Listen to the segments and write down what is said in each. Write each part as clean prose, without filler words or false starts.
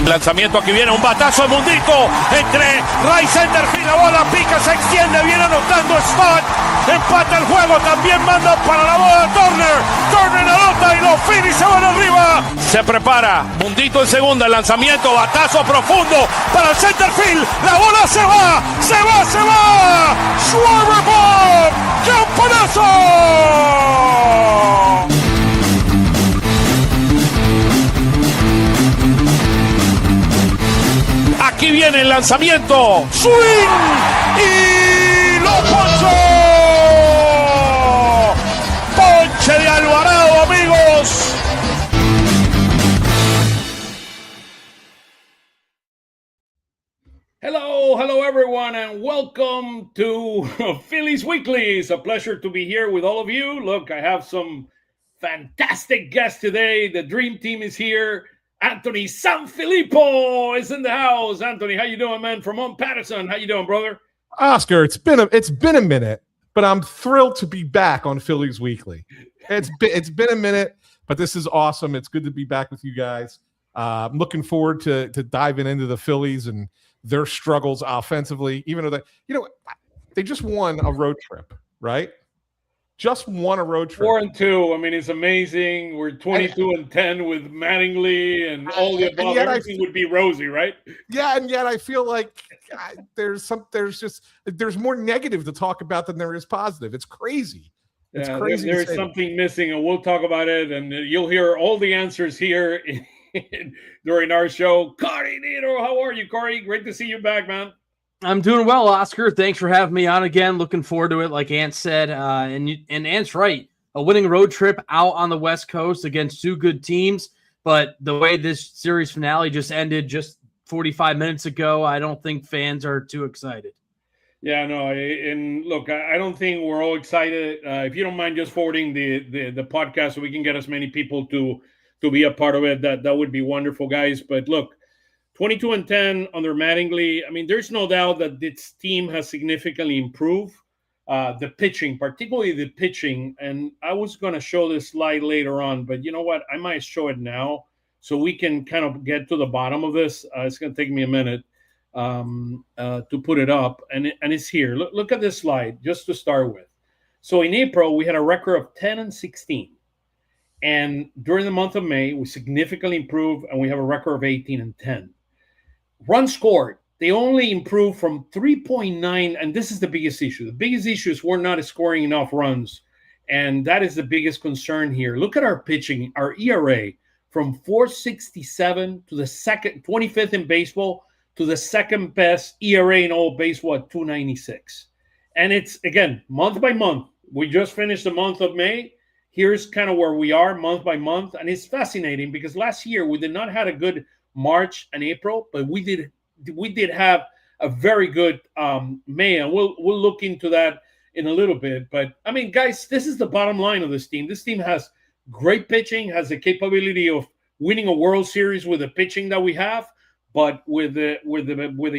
Lanzamiento, aquí viene un batazo de Mundito entre right center field, la bola pica, se extiende, viene anotando Stott, empata el juego, también manda para la bola Turner anota y los Phillies se van arriba. Se prepara, Mundito en segunda, el lanzamiento, batazo profundo para el center field, la bola se va, Schwarber Bob, ¡campanazo! Aquí viene el lanzamiento, swing y lo ponchó. Ponche de Alvarado, amigos. Hello everyone, and welcome to Phillies Weekly. It's a pleasure to be here with all of you. Look, I have some fantastic guests today. The dream team is here. Anthony SanFilippo is in the house. Anthony, how you doing, man? From Pattison, how you doing, brother? Oscar, it's been a minute, but I'm thrilled to be back on Phillies Weekly. It's been a minute, but this is awesome. It's good to be back with you guys. I'm looking forward to diving into the Phillies and their struggles offensively, even though they just won a road trip, right? Just won a road trip. 4-2. I mean, it's amazing. We're 22-10 with Mattingly and all the above. Everything would be rosy, right? Yeah, and yet I feel like there's more negative to talk about than there is positive. It's crazy. It's crazy. There's something missing, and we'll talk about it. And you'll hear all the answers here during our show. Cory Nidoh, how are you, Cory? Great to see you back, man. I'm doing well, Oscar. Thanks for having me on again. Looking forward to it, like Ant said. And Ant's right. A winning road trip out on the West Coast against two good teams. But the way this series finale just ended just 45 minutes ago, I don't think fans are too excited. Yeah, no. And look, I don't think we're all excited. If you don't mind just forwarding the podcast so we can get as many people to be a part of it, that would be wonderful, guys. But look, 22-10 under Mattingly. I mean, there's no doubt that this team has significantly improved. The pitching, particularly the pitching. And I was going to show this slide later on, but you know what? I might show it now so we can kind of get to the bottom of this. It's going to take me a minute to put it up. And it's here. Look at this slide just to start with. So in April, we had a record of 10-16. And during the month of May, we significantly improved, and we have a record of 18-10. Runs scored, they only improved from 3.9, and this is the biggest issue. The biggest issue is we're not scoring enough runs, and that is the biggest concern here. Look at our pitching, our ERA, from 4.67 to the 25th in baseball to the second best ERA in all baseball at 2.96. And it's, again, month by month. We just finished the month of May. Here's kind of where we are month by month, and it's fascinating because last year we did not have a good March and April, but we did have a very good May, and we'll look into that in a little bit. But I mean, guys, this is the bottom line of this team. This team has great pitching, has the capability of winning a World Series with the pitching that we have, but with the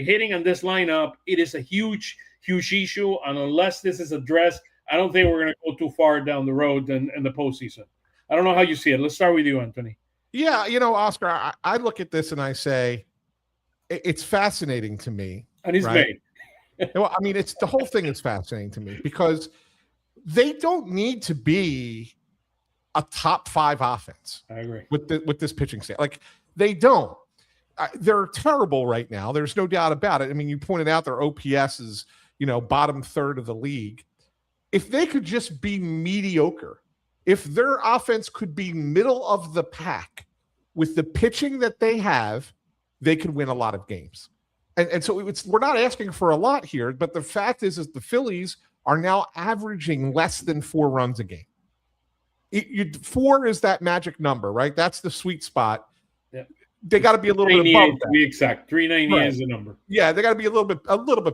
hitting on this lineup, it is a huge issue. And unless this is addressed, I don't think we're going to go too far down the road in the postseason. I don't know how you see it. Let's start with you, Anthony. Yeah, Oscar, I look at this and I say, it's fascinating to me. And he's right? Well, I mean, the whole thing is fascinating to me because they don't need to be a top 5 offense. I agree with this pitching staff. Like they don't. They're terrible right now. There's no doubt about it. I mean, you pointed out their OPS is bottom third of the league. If they could just be mediocre, if their offense could be middle of the pack with the pitching that they have, they could win a lot of games. And so we're not asking for a lot here, but the fact is the Phillies are now averaging less than 4 runs a game. 4 is that magic number, right? That's the sweet spot. Yeah. They got to be a little bit above that. To be exact, 398 is the number. Yeah, they got to be a little bit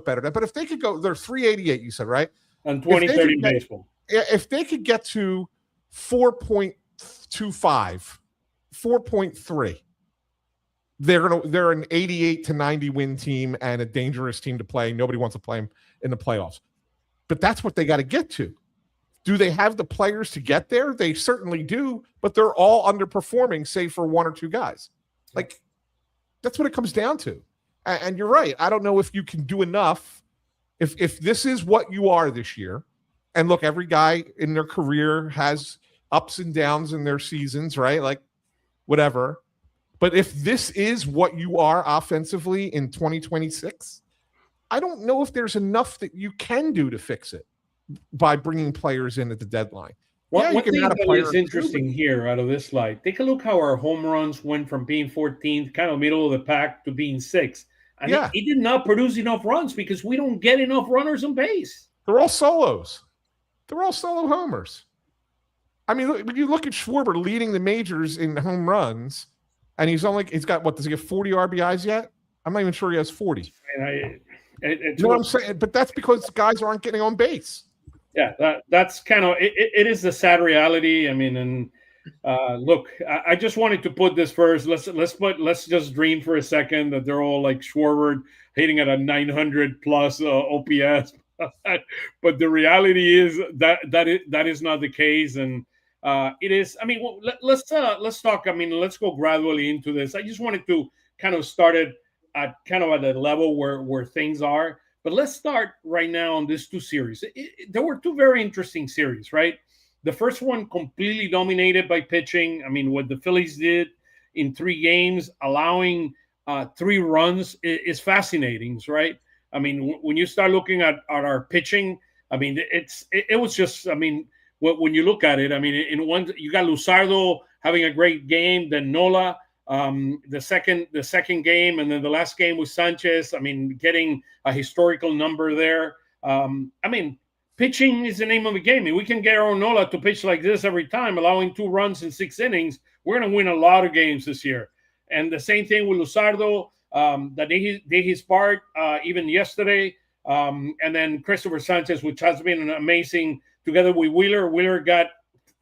better. But if they could go, they're 388. You said, right? And 2030 baseball. If they could get to 4.25, 4.3, they're an 88 to 90 win team and a dangerous team to play. Nobody wants to play them in the playoffs. But that's what they got to get to. Do they have the players to get there? They certainly do, but they're all underperforming, save for 1 or 2 guys. Like, That's what it comes down to. And you're right. I don't know if you can do enough. If this is what you are this year, and look, every guy in their career has ups and downs in their seasons, right? Like whatever. But if this is what you are offensively in 2026, I don't know if there's enough that you can do to fix it by bringing players in at the deadline. One thing that is interesting here out of this slide, take a look how our home runs went from being 14th, kind of middle of the pack, to being 6th. And it did not produce enough runs because we don't get enough runners on base. They're all solos. They're all solo homers. I mean, when you look at Schwarber leading the majors in home runs, and he's got, what, does he have 40 RBIs yet? I'm not even sure he has 40. You know what I'm saying? But that's because guys aren't getting on base. Yeah, that's kind of it is the sad reality. I mean, and look, I just wanted to put this first. Let's just dream for a second that they're all like Schwarber hitting at a 900 plus OPS, but the reality is that is not the case, and it is. I mean, let's talk. I mean, let's go gradually into this. I just wanted to kind of start it at the level where things are. But let's start right now on these two series. There were two very interesting series, right? The first one completely dominated by pitching. I mean, what the Phillies did in 3 games, allowing 3 runs is fascinating, right? I mean, when you start looking at our pitching, I mean, it was just, I mean, when you look at it, I mean, in one, you got Luzardo having a great game, then Nola, the second game, and then the last game with Sanchez. I mean, getting a historical number there. I mean, pitching is the name of the game. If we can get Nola to pitch like this every time, allowing 2 runs in 6 innings, we're going to win a lot of games this year. And the same thing with Luzardo, that did his part even yesterday. And then Cristopher Sánchez, which has been an amazing, together with Wheeler. Wheeler got,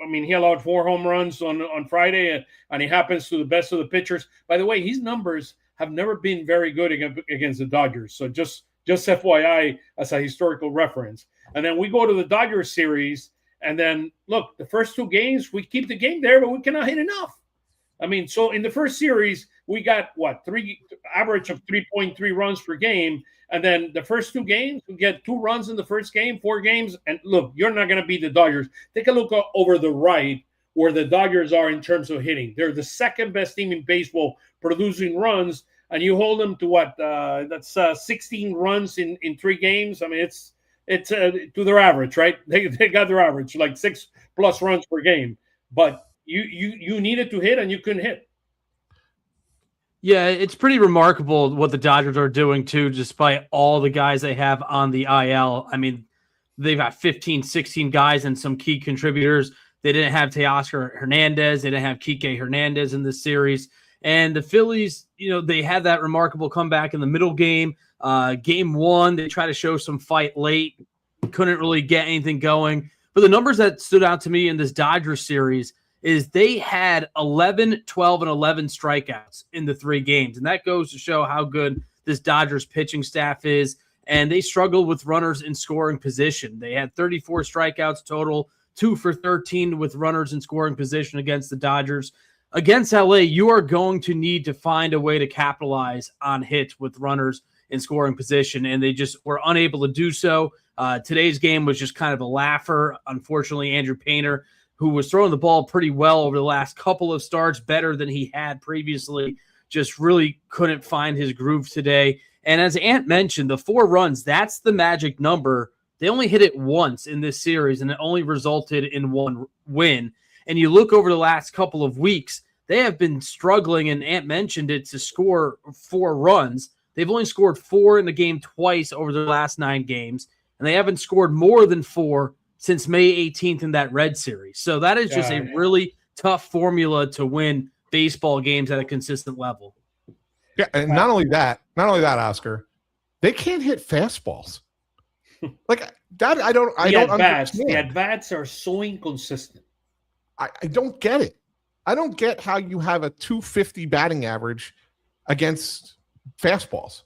I mean, he allowed 4 home runs on Friday, and he happens to the best of the pitchers. By the way, his numbers have never been very good against the Dodgers. So just FYI as a historical reference. And then we go to the Dodgers series, and then, look, the first 2 games, we keep the game there, but we cannot hit enough. I mean, so in the first series, we got, average of 3.3 runs per game. And then the first 2 games, we get 2 runs in the first game, 4 games. And look, you're not going to beat the Dodgers. Take a look over the right where the Dodgers are in terms of hitting. They're the second best team in baseball producing runs. And you hold them to what? That's 16 runs in 3 games. I mean, it's to their average, right? They got their average, like 6+ runs per game. But you needed to hit and you couldn't hit. Yeah, it's pretty remarkable what the Dodgers are doing, too, despite all the guys they have on the IL. I mean, they've got 15, 16 guys and some key contributors. They didn't have Teoscar Hernandez. They didn't have Kike Hernandez in this series. And the Phillies, they had that remarkable comeback in the middle game. Game 1, they tried to show some fight late. Couldn't really get anything going. But the numbers that stood out to me in this Dodgers series is they had 11, 12, and 11 strikeouts in the 3 games. And that goes to show how good this Dodgers pitching staff is. And they struggled with runners in scoring position. They had 34 strikeouts total, 2 for 13 with runners in scoring position against the Dodgers. Against LA, you are going to need to find a way to capitalize on hits with runners in scoring position, and they just were unable to do so. Today's game was just kind of a laugher. Unfortunately, Andrew Painter, who was throwing the ball pretty well over the last couple of starts, better than he had previously, just really couldn't find his groove today. And as Ant mentioned, the 4 runs, that's the magic number. They only hit it once in this series, and it only resulted in 1 win. And you look over the last couple of weeks, they have been struggling, and Ant mentioned it, to score 4 runs. They've only scored 4 in the game twice over the last 9 games, and they haven't scored more than 4 since May 18th in that Red Series. So that is just a really tough formula to win baseball games at a consistent level. Yeah, and not only that, Oscar, they can't hit fastballs. Like that, I don't understand. The at-bats are so inconsistent. I don't get it. I don't get how you have a 250 batting average against fastballs.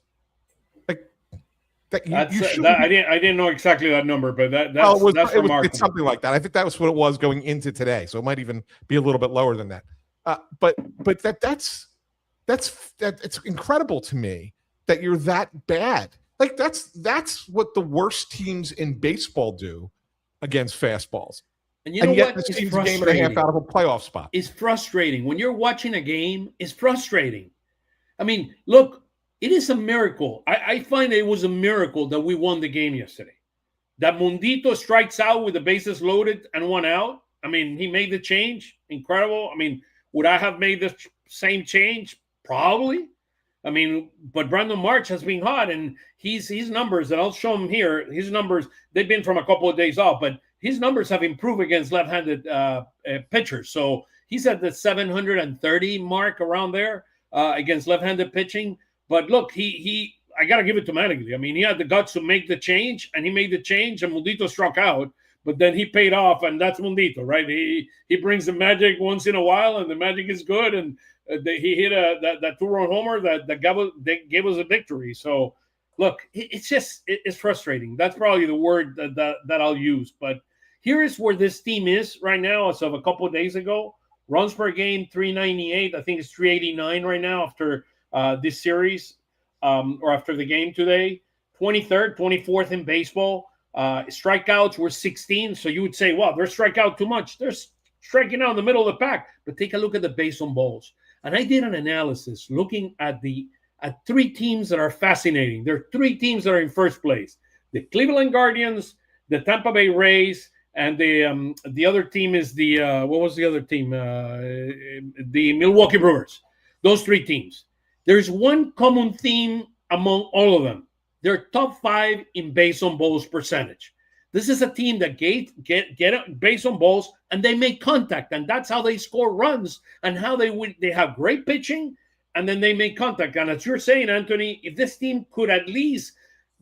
I didn't know exactly that number, but that's remarkable. It's something like that. I think that was what it was going into today, so it might even be a little bit lower than that. But it's incredible to me that you're that bad. Like that's what the worst teams in baseball do against fastballs. And you know yet what? This It's team's a game and a half out of a playoff spot. It's frustrating. When you're watching a game, it's frustrating. I mean, look, it is a miracle. I find it was a miracle that we won the game yesterday. That Mundito strikes out with the bases loaded and 1 out. I mean, he made the change. Incredible. I mean, would I have made the same change? Probably. I mean, but Brandon March has been hot, and his numbers, and I'll show him here, his numbers, they've been from a couple of days off, but his numbers have improved against left-handed pitchers. So he's at the 730 mark around there against left-handed pitching. But look, I got to give it to Mattingly. I mean, he had the guts to make the change, and he made the change, and Mundito struck out. But then he paid off, and that's Mundito, right? He brings the magic once in a while, and the magic is good. And he hit that 2-run homer that gave us a victory. So, look, it's frustrating. That's probably the word that I'll use. But here is where this team is right now as of a couple of days ago. Runs per game, 398. I think it's 389 right now after this series or after the game today. 23rd, 24th in baseball. Strikeouts were 16. So you would say, well, they're strikeout too much. They're striking out in the middle of the pack. But take a look at the base on balls. And I did an analysis looking at three teams that are fascinating. There are three teams that are in first place. The Cleveland Guardians, the Tampa Bay Rays, and the other team is what was the other team? The Milwaukee Brewers. Those three teams. There's one common theme among all of them. They're top 5 in base on balls percentage. This is a team that get base on balls and they make contact, and that's how they score runs and how they have great pitching, and then they make contact. And as you're saying, Anthony, if this team could at least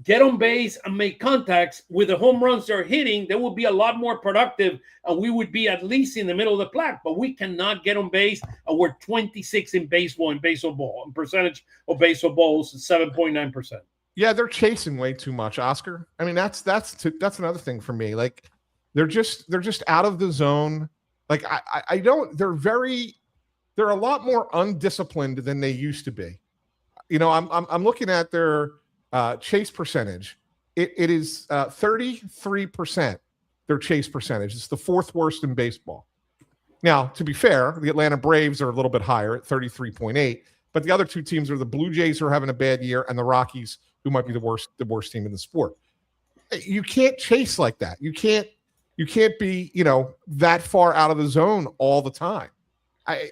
get on base and make contacts with the home runs they're hitting, they would be a lot more productive, and we would be at least in the middle of the pack. But we cannot get on base, and we're 26 in baseball in base on ball, and percentage of base on balls is 7.9%. Yeah, they're chasing way too much, Oscar. I mean, that's another thing for me. Like, they're just out of the zone. Like, I don't. They're a lot more undisciplined than they used to be. You know, I'm looking at their chase percentage. It is 33%. Their chase percentage. It's the 4th worst in baseball. Now, to be fair, the Atlanta Braves are a little bit higher at 33.8. But the other two teams are the Blue Jays, who are having a bad year, and the Rockies, who might be the worst team in the sport. You can't chase like that. You can't be, that far out of the zone all the time. I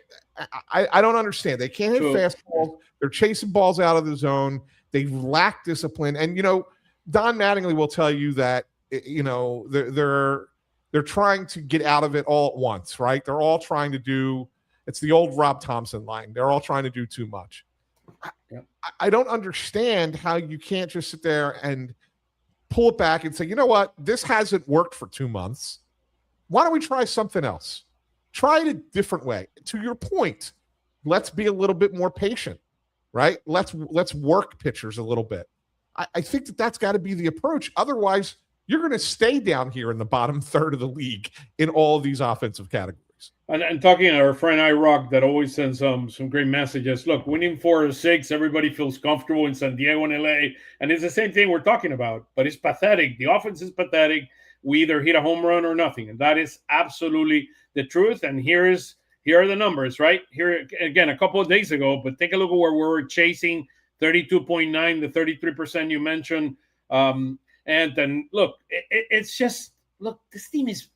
don't understand. They can't hit fastballs. They're chasing balls out of the zone. They lack discipline. And, Don Mattingly will tell you that, they're trying to get out of it all at once, right? They're all trying to do, it's the old Rob Thompson line. They're all trying to do too much. I don't understand how you can't just sit there and pull it back and say, you know what, this hasn't worked for 2 months. Why don't we try something else? Try it a different way. To your point, let's be a little bit more patient, right? Let's work pitchers a little bit. I think that's got to be the approach. Otherwise, you're going to stay down here in the bottom third of the league in all of these offensive categories. And talking to our friend iRock that always sends some great messages. Look, winning 4 or 6, everybody feels comfortable in San Diego and LA. And it's the same thing we're talking about, but it's pathetic. The offense is pathetic. We either hit a home run or nothing. And that is absolutely the truth. And here are the numbers, right? Here, again, a couple of days ago, but take a look at where we're chasing 32.9, the 33% you mentioned. And then, look, it's just, look, this team is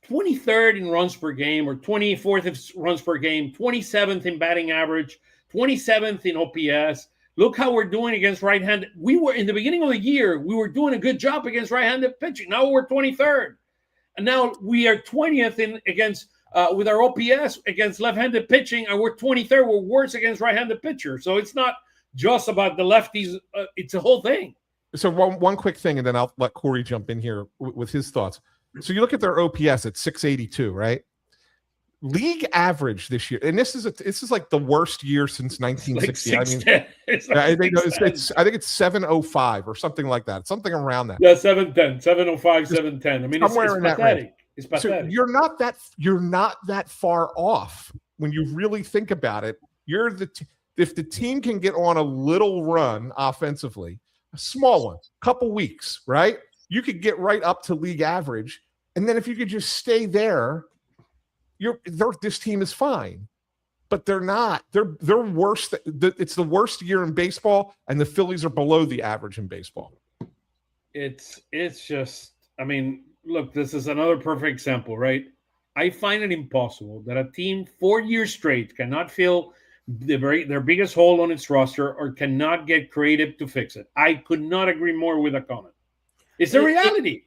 23rd in runs per game, or 24th in runs per game, 27th in batting average, 27th in OPS. Look how we're doing against right-handed. We were, in the beginning of the year, we were doing a good job against right-handed pitching. Now we're 23rd. And now we are 20th against with our OPS against left-handed pitching, and we're 23rd. We're worse against right-handed pitchers. So it's not just about the lefties. It's a whole thing. So one quick thing, and then I'll let Cory jump in here with his thoughts. So you look at their OPS at 682, right? League average this year, and this is like the worst year since 1960. I think it's 705 or something like that. Something around that. Yeah, 710, 705, 710. I mean, it's pathetic. It's pathetic. So you're not that far off when you really think about it. if the team can get on a little run offensively, a small one, couple weeks, right? You could get right up to league average. And then if you could just stay there, this team is fine. But they're not. They're worse. It's the worst year in baseball, and the Phillies are below the average in baseball. It's just, I mean, look, this is another perfect example, right? I find it impossible that a team 4 years straight cannot fill their biggest hole on its roster or cannot get creative to fix it. I could not agree more with that comment. It's the reality.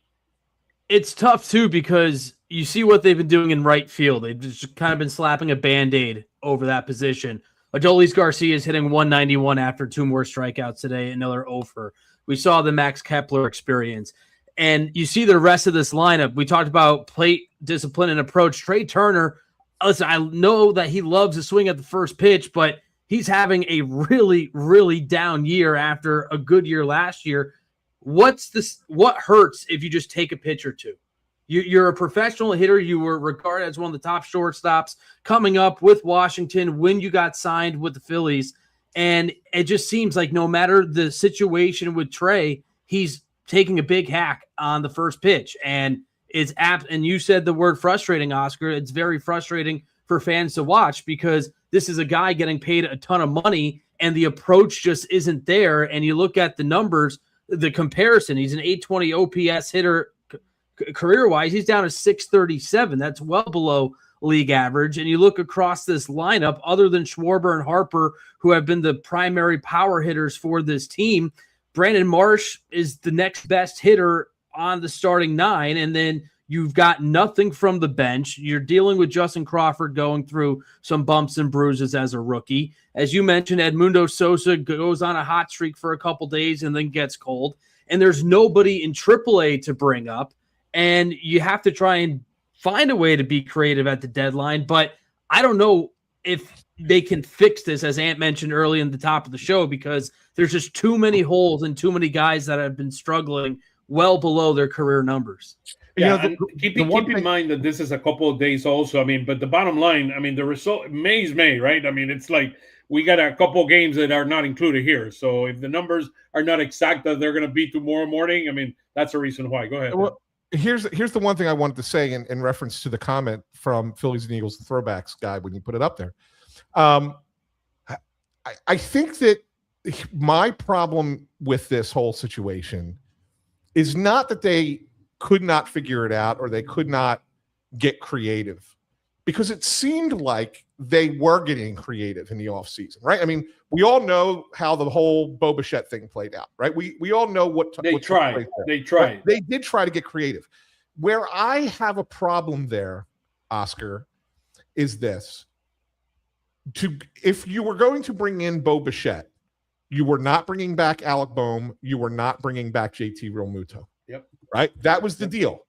It's tough, too, because you see what they've been doing in right field. They've just kind of been slapping a Band-Aid over that position. Adolis Garcia is hitting 191 after 2 more strikeouts today, another over. We saw the Max Kepler experience. And you see the rest of this lineup. We talked about plate discipline and approach. Trey Turner, listen, I know that he loves to swing at the first pitch, but he's having a really, really down year after a good year last year. What hurts if you just take a pitch or two? You're a professional hitter. You were regarded as one of the top shortstops coming up with Washington when you got signed with the Phillies. And it just seems like no matter the situation with Trey, he's taking a big hack on the first pitch. And it's and you said the word frustrating, Oscar. It's very frustrating for fans to watch because this is a guy getting paid a ton of money and the approach just isn't there. And you look at the numbers, the comparison, he's an 820 OPS hitter career-wise. He's down to 637. That's well below league average. And you look across this lineup, other than Schwarber and Harper, who have been the primary power hitters for this team, Brandon Marsh is the next best hitter on the starting 9. And then you've got nothing from the bench. You're dealing with Justin Crawford going through some bumps and bruises as a rookie. As you mentioned, Edmundo Sosa goes on a hot streak for a couple days and then gets cold. And there's nobody in AAA to bring up. And you have to try and find a way to be creative at the deadline. But I don't know if they can fix this, as Ant mentioned early in the top of the show, because there's just too many holes and too many guys that have been struggling well below their career numbers. Yeah, keep in mind that this is a couple of days also. I mean, but the bottom line, I mean, the result, May is May, right? I mean, it's like we got a couple of games that are not included here. So if the numbers are not exact that they're going to be tomorrow morning, I mean, that's a reason why. Go ahead. Well, here's the one thing I wanted to say in reference to the comment from Phillies and Eagles, the throwbacks guy, when you put it up there. I think that my problem with this whole situation is not that they could not figure it out or they could not get creative, because it seemed like they were getting creative in the offseason, right? I mean, we all know how the whole Bo Bichette thing played out, right? We all know what they tried. They tried. They did try to get creative. Where I have a problem there, Oscar, is this. If you were going to bring in Bo Bichette, you were not bringing back Alec Boehm. You were not bringing back JT Realmuto. Yep. Right? That was the deal.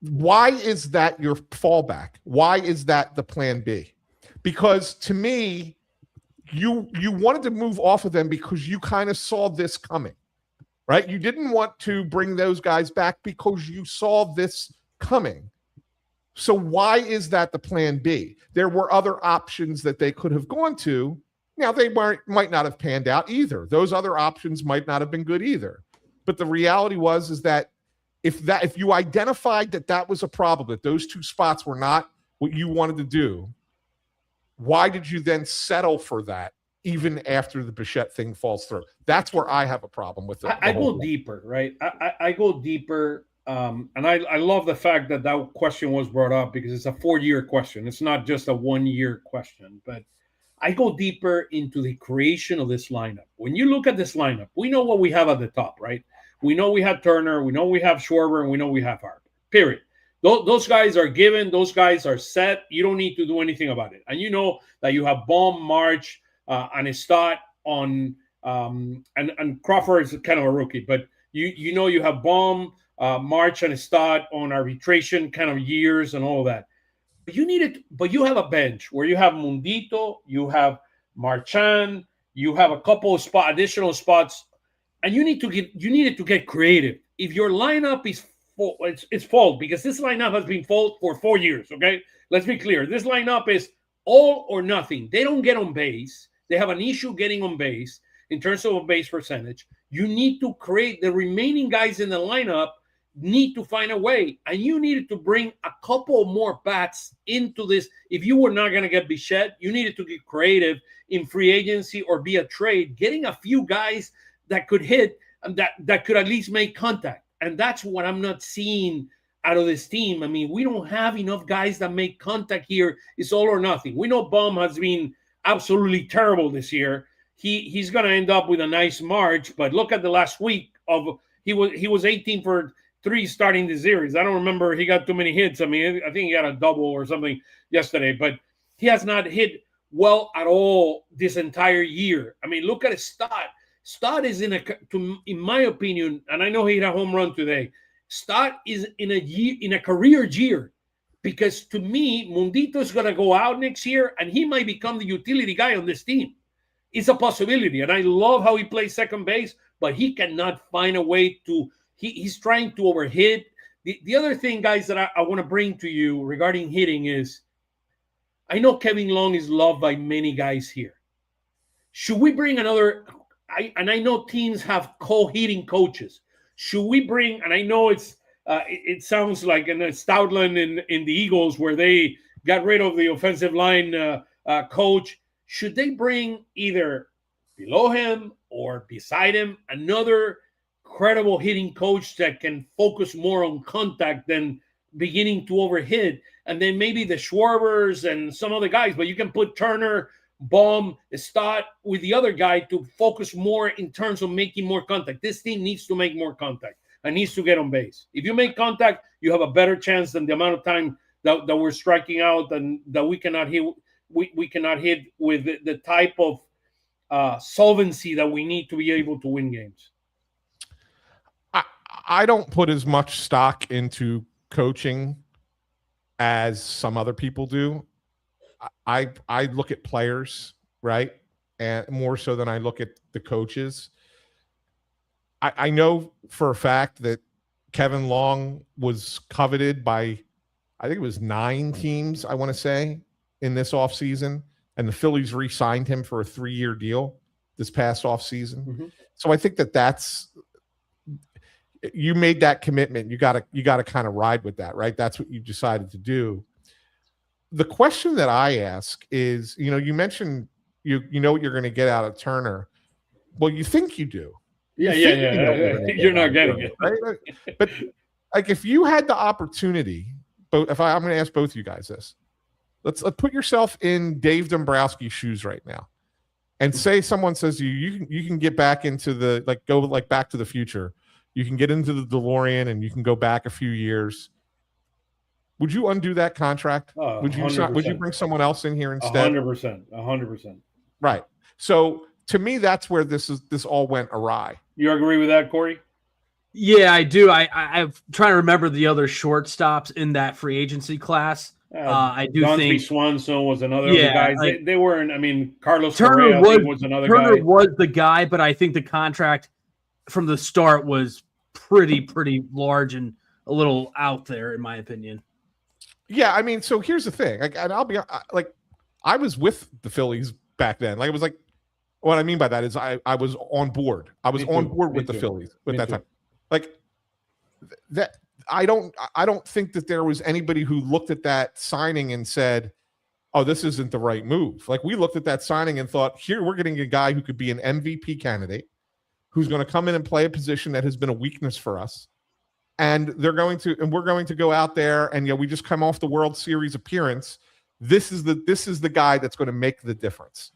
Why is that your fallback? Why is that the plan B? Because to me, you wanted to move off of them because you kind of saw this coming, right? You didn't want to bring those guys back because you saw this coming. So why is that the plan B? There were other options that they could have gone to. Now, they might not have panned out either. Those other options might not have been good either. But the reality is that if you identified that was a problem, that those two spots were not what you wanted to do, why did you then settle for that even after the Bichette thing falls through? That's where I have a problem with it. I go deeper, right? I go deeper. And I love the fact that question was brought up because it's a 4-year question. It's not just a 1-year question, but I go deeper into the creation of this lineup. When you look at this lineup, we know what we have at the top, right? We know we have Turner, we know we have Schwarber, and we know we have Harper, period. Those guys are given. Those guys are set. You don't need to do anything about it. And you know that you have Boehm, March, and Stott on and Crawford is kind of a rookie, but you know you have Boehm, March, and Stott on arbitration kind of years and all of that. But you have a bench where you have Mundito, you have Marchand, you have a couple of additional spots, and you needed to get creative. If your lineup is full, it's full because this lineup has been full for 4 years. Okay, let's be clear. This lineup is all or nothing. They don't get on base. They have an issue getting on base in terms of base percentage. You need to create the remaining guys in the lineup need to find a way, and you needed to bring a couple more bats into this. If you were not going to get Bichette, you needed to get creative in free agency or via trade, getting a few guys that could hit and that could at least make contact. And that's what I'm not seeing out of this team. I mean, we don't have enough guys that make contact here. It's all or nothing. We know Baum has been absolutely terrible this year. He's going to end up with a nice March, but look at the last week of he was 18 for 3 starting the series. I don't remember he got too many hits. I mean, I think he got a double or something yesterday, but he has not hit well at all this entire year. I mean, look at Stott. Stott is in my opinion, and I know he hit a home run today. Stott is in a career year, because to me, Mundito is going to go out next year and he might become the utility guy on this team. It's a possibility, and I love how he plays second base, but he cannot find a way to. He's trying to overhit. The other thing, guys, that I want to bring to you regarding hitting is, I know Kevin Long is loved by many guys here. Should we bring another? I know teams have co-hitting coaches. Should we bring? And I know it sounds like in Stoutland in the Eagles, where they got rid of the offensive line coach. Should they bring either below him or beside him another credible hitting coach that can focus more on contact than beginning to overhit? And then maybe the Schwarbers and some other guys, but you can put Turner, Baum, Stott with the other guy to focus more in terms of making more contact. This team needs to make more contact and needs to get on base. If you make contact, you have a better chance than the amount of time that we're striking out and that we cannot hit. We cannot hit with the type of solvency that we need to be able to win games. I don't put as much stock into coaching as some other people do. I look at players, right? And more so than I look at the coaches. I know for a fact that Kevin Long was coveted by, I think it was 9 teams, I want to say, in this offseason. And the Phillies re-signed him for a 3-year deal this past offseason. Mm-hmm. So I think that's, you made that commitment. You got to kind of ride with that, right? That's what you decided to do. The question that I ask is, you mentioned you know what you're going to get out of Turner. Well, you think you do. Yeah. You're not getting it. Right? But like, if you had the opportunity, I'm going to ask both you guys this. Let's put yourself in Dave Dombrowski's shoes right now, and say someone says to you, you can get back into go Back to the Future. You can get into the DeLorean and you can go back a few years. Would you undo that contract? Would you 100%. Would you bring someone else in here instead? 100%. Right. So to me, that's where this all went awry. You agree with that, Corey? Yeah, I do. I'm trying to remember the other shortstops in that free agency class. I do think Swanson was another guy. They weren't. I mean, Carlos Turner Correa was another guy. Turner was the guy, but I think the contract from the start was pretty large and a little out there, in my opinion. Yeah, I mean, so here's the thing. And I'll be I was with the Phillies back then. It was what I mean by that is I was on board. I was on board with the Phillies at that time. That I don't think that there was anybody who looked at that signing and said, "Oh, this isn't the right move." We looked at that signing and thought, "Here, we're getting a guy who could be an MVP candidate, who's going to come in and play a position that has been a weakness for us, and we're going to go out there and we just come off the World Series appearance. This is the guy that's going to make the difference."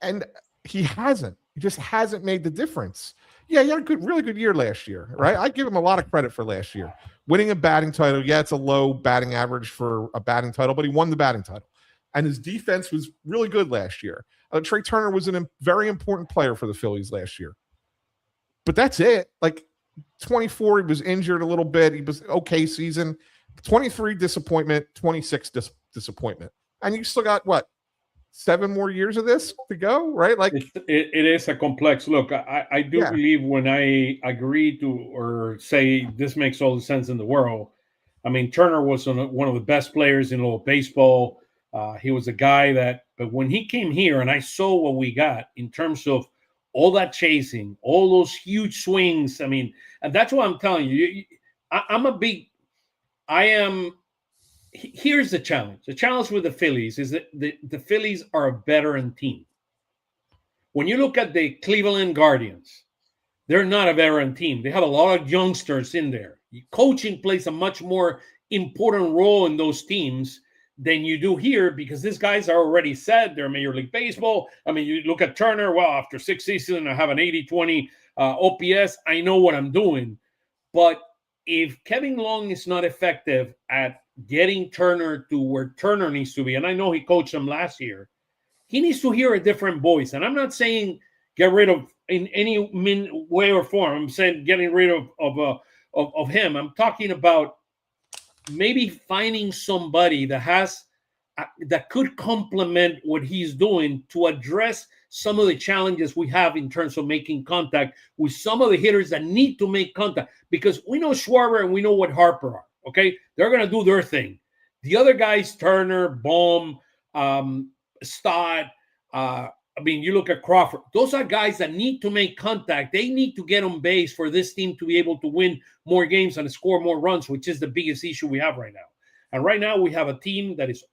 And he hasn't. He just hasn't made the difference. Yeah, he had a really good year last year, right? I give him a lot of credit for last year. Winning a batting title, yeah, it's a low batting average for a batting title, but he won the batting title. And his defense was really good last year. Trey Turner was a very important player for the Phillies last year. But that's it. 24, he was injured a little bit. He was okay season. 23, disappointment. 26, disappointment. And you still got, 7 more years of this to go, right? It is a complex look. I do believe when I agree to or say this makes all the sense in the world. I mean, Turner was one of the best players in all of baseball. He was a guy but when he came here and I saw what we got in terms of all that chasing, all those huge swings. I mean, and that's what I'm telling you. Here's the challenge. The challenge with the Phillies is that the Phillies are a veteran team. When you look at the Cleveland Guardians, they're not a veteran team. They have a lot of youngsters in there. Coaching plays a much more important role in those teams than you do here because these guys are already set. They're Major League Baseball. I mean, you look at Turner. Well, after 6 seasons, I have an 80-20 OPS. I know what I'm doing. But if Kevin Long is not effective at getting Turner to where Turner needs to be, and I know he coached him last year, he needs to hear a different voice. And I'm not saying get rid of in any way or form. I'm saying getting rid of him. I'm talking about maybe finding somebody that could complement what he's doing to address some of the challenges we have in terms of making contact with some of the hitters that need to make contact, because we know Schwarber and we know what Harper are. Okay, they're going to do their thing. The other guys, Turner, Bohm, Stott, you look at Crawford. Those are guys that need to make contact. They need to get on base for this team to be able to win more games and score more runs, which is the biggest issue we have right now. And right now we have a team that is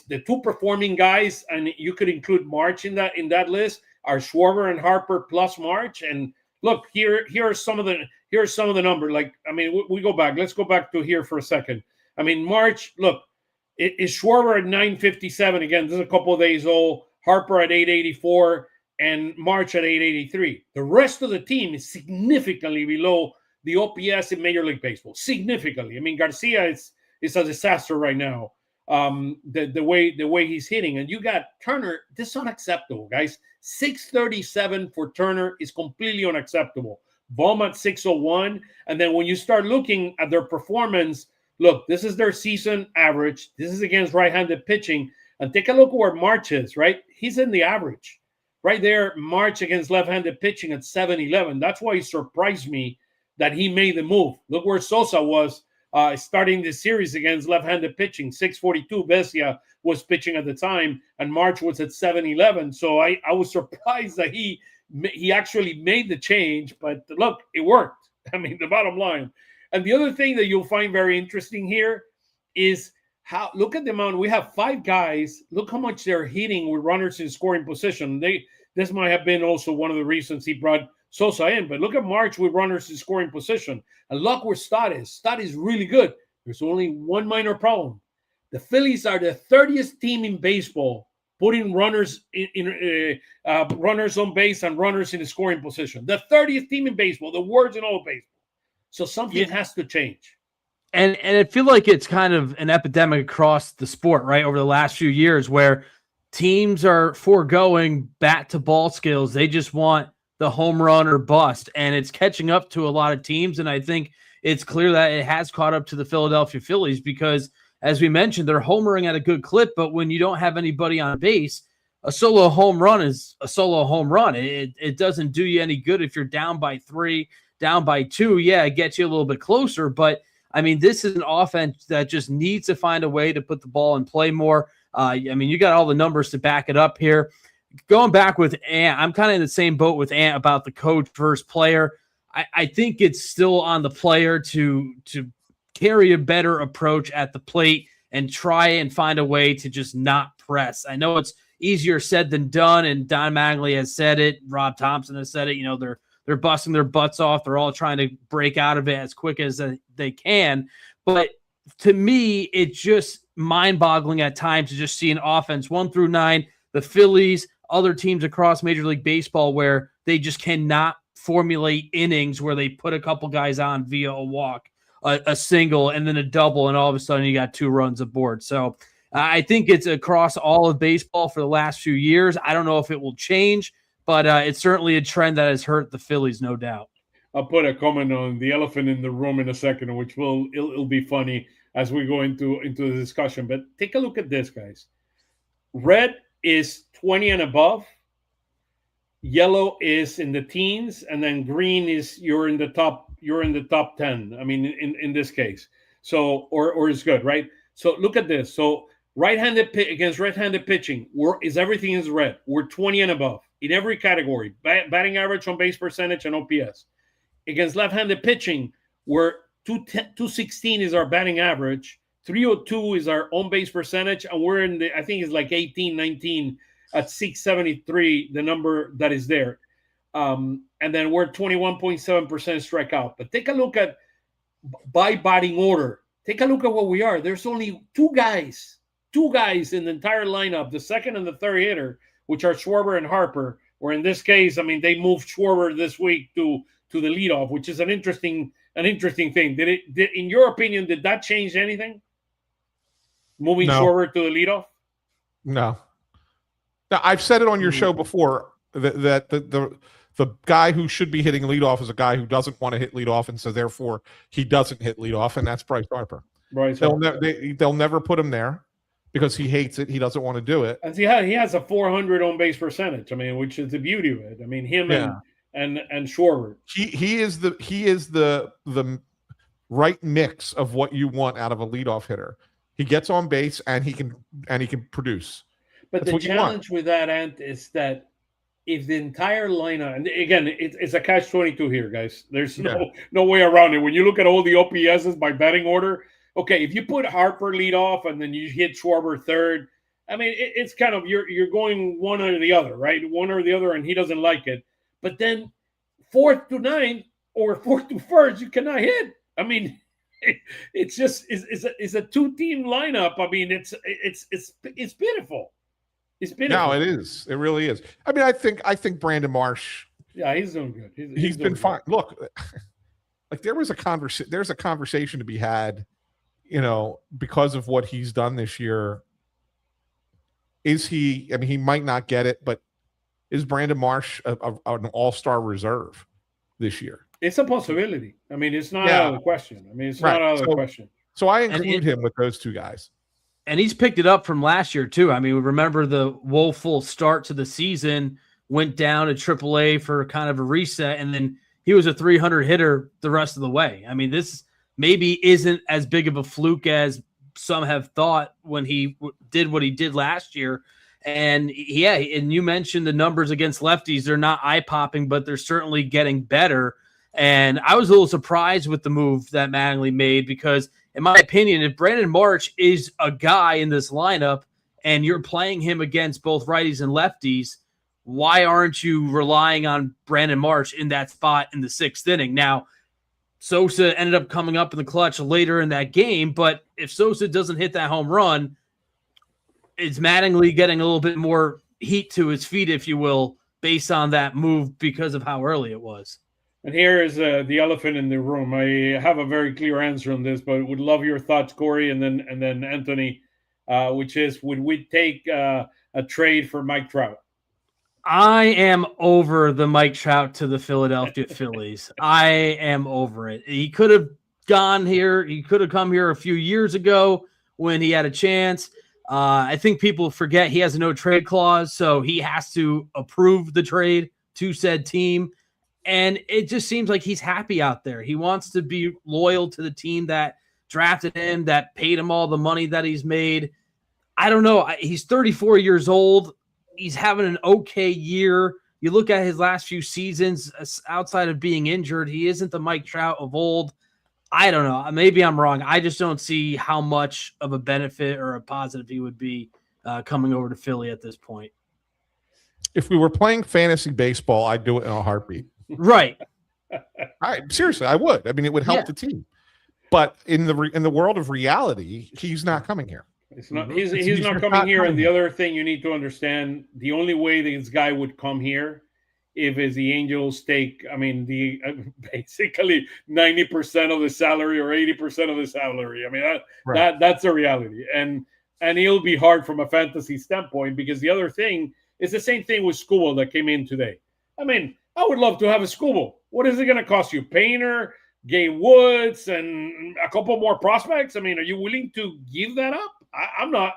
the two performing guys, and you could include March in that list, are Schwarber and Harper plus March. And look, here are some of the numbers. Like, I mean, we go back. Let's go back to here for a second. I mean, March, look, it is Schwarber at 957. Again, this is a couple of days old. Harper at 884 and March at 883. The rest of the team is significantly below the OPS in Major League Baseball. Significantly. I mean, Garcia is a disaster right now. The way he's hitting. And you got Turner. This is unacceptable, guys. 637 for Turner is completely unacceptable. Bohm at 601. And then when you start looking at their performance, look, this is their season average. This is against right-handed pitching. And take a look at where March is, right? He's in the average. Right there, March against left-handed pitching at 711. That's why it surprised me that he made the move. Look where Sosa was starting this series against left-handed pitching. 642. Vesia was pitching at the time, and March was at 711. So I was surprised that he actually made the change. But look, it worked. I mean, the bottom line. And the other thing that you'll find very interesting here is look at the amount. We have 5 guys. Look how much they're hitting with runners in scoring position. This might have been also one of the reasons he brought Sosa in. But look at March with runners in scoring position. And look where Stott is. Stott is really good. There's only one minor problem. The Phillies are the 30th team in baseball putting runners runners on base and runners in the scoring position. The 30th team in baseball. The worst in all of baseball. So something has to change. And I feel like it's kind of an epidemic across the sport, right? Over the last few years where teams are foregoing bat to ball skills. They just want the home run or bust. And it's catching up to a lot of teams. And I think it's clear that it has caught up to the Philadelphia Phillies because, as we mentioned, they're homering at a good clip. But when you don't have anybody on base, a solo home run is a solo home run. It doesn't do you any good if you're down by 3, down by 2. Yeah, it gets you a little bit closer. But I mean, this is an offense that just needs to find a way to put the ball in play more. I mean, you got all the numbers to back it up here. Going back with Ant, I'm kind of in the same boat with Ant about the coach versus player. I think it's still on the player to carry a better approach at the plate and try and find a way to just not press. I know it's easier said than done, and Don Mattingly has said it. Rob Thompson has said it. You know, they're busting their butts off. They're all trying to break out of it as quick as they can. But to me, it's just mind-boggling at times to just see an offense 1 through 9, the Phillies, other teams across Major League Baseball where they just cannot formulate innings where they put a couple guys on via a walk, a single, and then a double, and all of a sudden you got 2 runs aboard. So I think it's across all of baseball for the last few years. I don't know if it will change, but it's certainly a trend that has hurt the Phillies, no doubt. I'll put a comment on the elephant in the room in a second, which it'll be funny as we go into the discussion. But take a look at this, guys. Red is 20 and above. Yellow is in the teens, and then green is you're in the top 10. I mean, in this case, so or is good, right? So look at this. So Against right-handed pitching, everything is red. We're 20 and above in every category. Batting average, on base percentage, and OPS. Against left-handed pitching, we're 216 is our batting average. 302 is our on base percentage, and we're in I think it's like 18, 19 at 673, the number that is there. And then we're 21.7% strikeout. But take a look at by batting order. Take a look at what we are. There's only two guys in the entire lineup, the second and the third hitter, which are Schwarber and Harper, or in this case, I mean, they moved Schwarber this week to the leadoff, which is an interesting thing. Did in your opinion, did that change anything? Moving Schwarber to the leadoff? No. Now, I've said it on your show before that the guy who should be hitting leadoff is a guy who doesn't want to hit leadoff, and so therefore he doesn't hit leadoff, and that's Bryce Harper. They'll never put him there because he hates it. He doesn't want to do it. And he has a 400 on base percentage. I mean, which is the beauty of it. I mean, him and Schwarber. He is the right mix of what you want out of a leadoff hitter. He gets on base and he can produce. But the challenge with that, Ant, is that if the entire lineup, and again, it's a catch-22 here, guys. There's no way around it. When you look at all the OPSs by batting order, okay, if you put Harper lead off and then you hit Schwarber third, I mean, it's kind of you're going one or the other, right? One or the other, and he doesn't like it. But then 4th to 9th or 4th to 1st, you cannot hit. I mean, it's a two-team lineup. I mean, it's pitiful. It's pitiful. No, it is. It really is. I mean, I think Brandon Marsh. Yeah, he's doing good. He's been fine. Look, like there's a conversation to be had, because of what he's done this year. Is he? I mean, he might not get it, but is Brandon Marsh an all-star reserve this year? It's a possibility. I mean, it's not out of the question. I mean, it's not out of the question. So I include him with those two guys. And he's picked it up from last year, too. I mean, remember the woeful start to the season, went down to AAA for kind of a reset, and then he was a 300 hitter the rest of the way. I mean, this maybe isn't as big of a fluke as some have thought when he did what he did last year. And, and you mentioned the numbers against lefties. They're not eye-popping, but they're certainly getting better. And I was a little surprised with the move that Mattingly made because, in my opinion, if Brandon Marsh is a guy in this lineup and you're playing him against both righties and lefties, why aren't you relying on Brandon Marsh in that spot in the 6th inning? Now, Sosa ended up coming up in the clutch later in that game, but if Sosa doesn't hit that home run, it's Mattingly getting a little bit more heat to his feet, if you will, based on that move because of how early it was. And here is the elephant in the room. I have a very clear answer on this, but would love your thoughts, Cory, and then Anthony, which is, would we take a trade for Mike Trout? I am over the Mike Trout to the Philadelphia Phillies. I am over it. He could have gone here. He could have come here a few years ago when he had a chance. I think people forget he has a no trade clause, so he has to approve the trade to said team. And it just seems like he's happy out there. He wants to be loyal to the team that drafted him, that paid him all the money that he's made. I don't know. He's 34 years old. He's having an okay year. You look at his last few seasons, outside of being injured, he isn't the Mike Trout of old. I don't know. Maybe I'm wrong. I just don't see how much of a benefit or a positive he would be coming over to Philly at this point. If we were playing fantasy baseball, I'd do it in a heartbeat. Right. Seriously, I would. I mean, it would help the team. But in the world of reality, he's not coming here. It's not. He's not coming here. And the other thing you need to understand: the only way this guy would come here, if it's the Angels take, I mean, basically 90% of the salary or 80% of the salary. I mean, that's a reality, and it'll be hard from a fantasy standpoint because the other thing is the same thing with Skubal that came in today. I mean, I would love to have a Skubal. What is it going to cost you? Painter, Gay Woods, and a couple more prospects? I mean, are you willing to give that up? I'm not.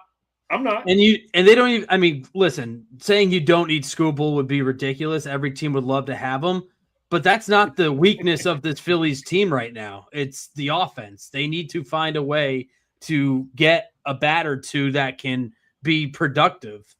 And they don't even, I mean, listen, saying you don't need Skubal would be ridiculous. Every team would love to have him, but that's not the weakness of this Phillies team right now. It's the offense. They need to find a way to get a bat or two that can be productive.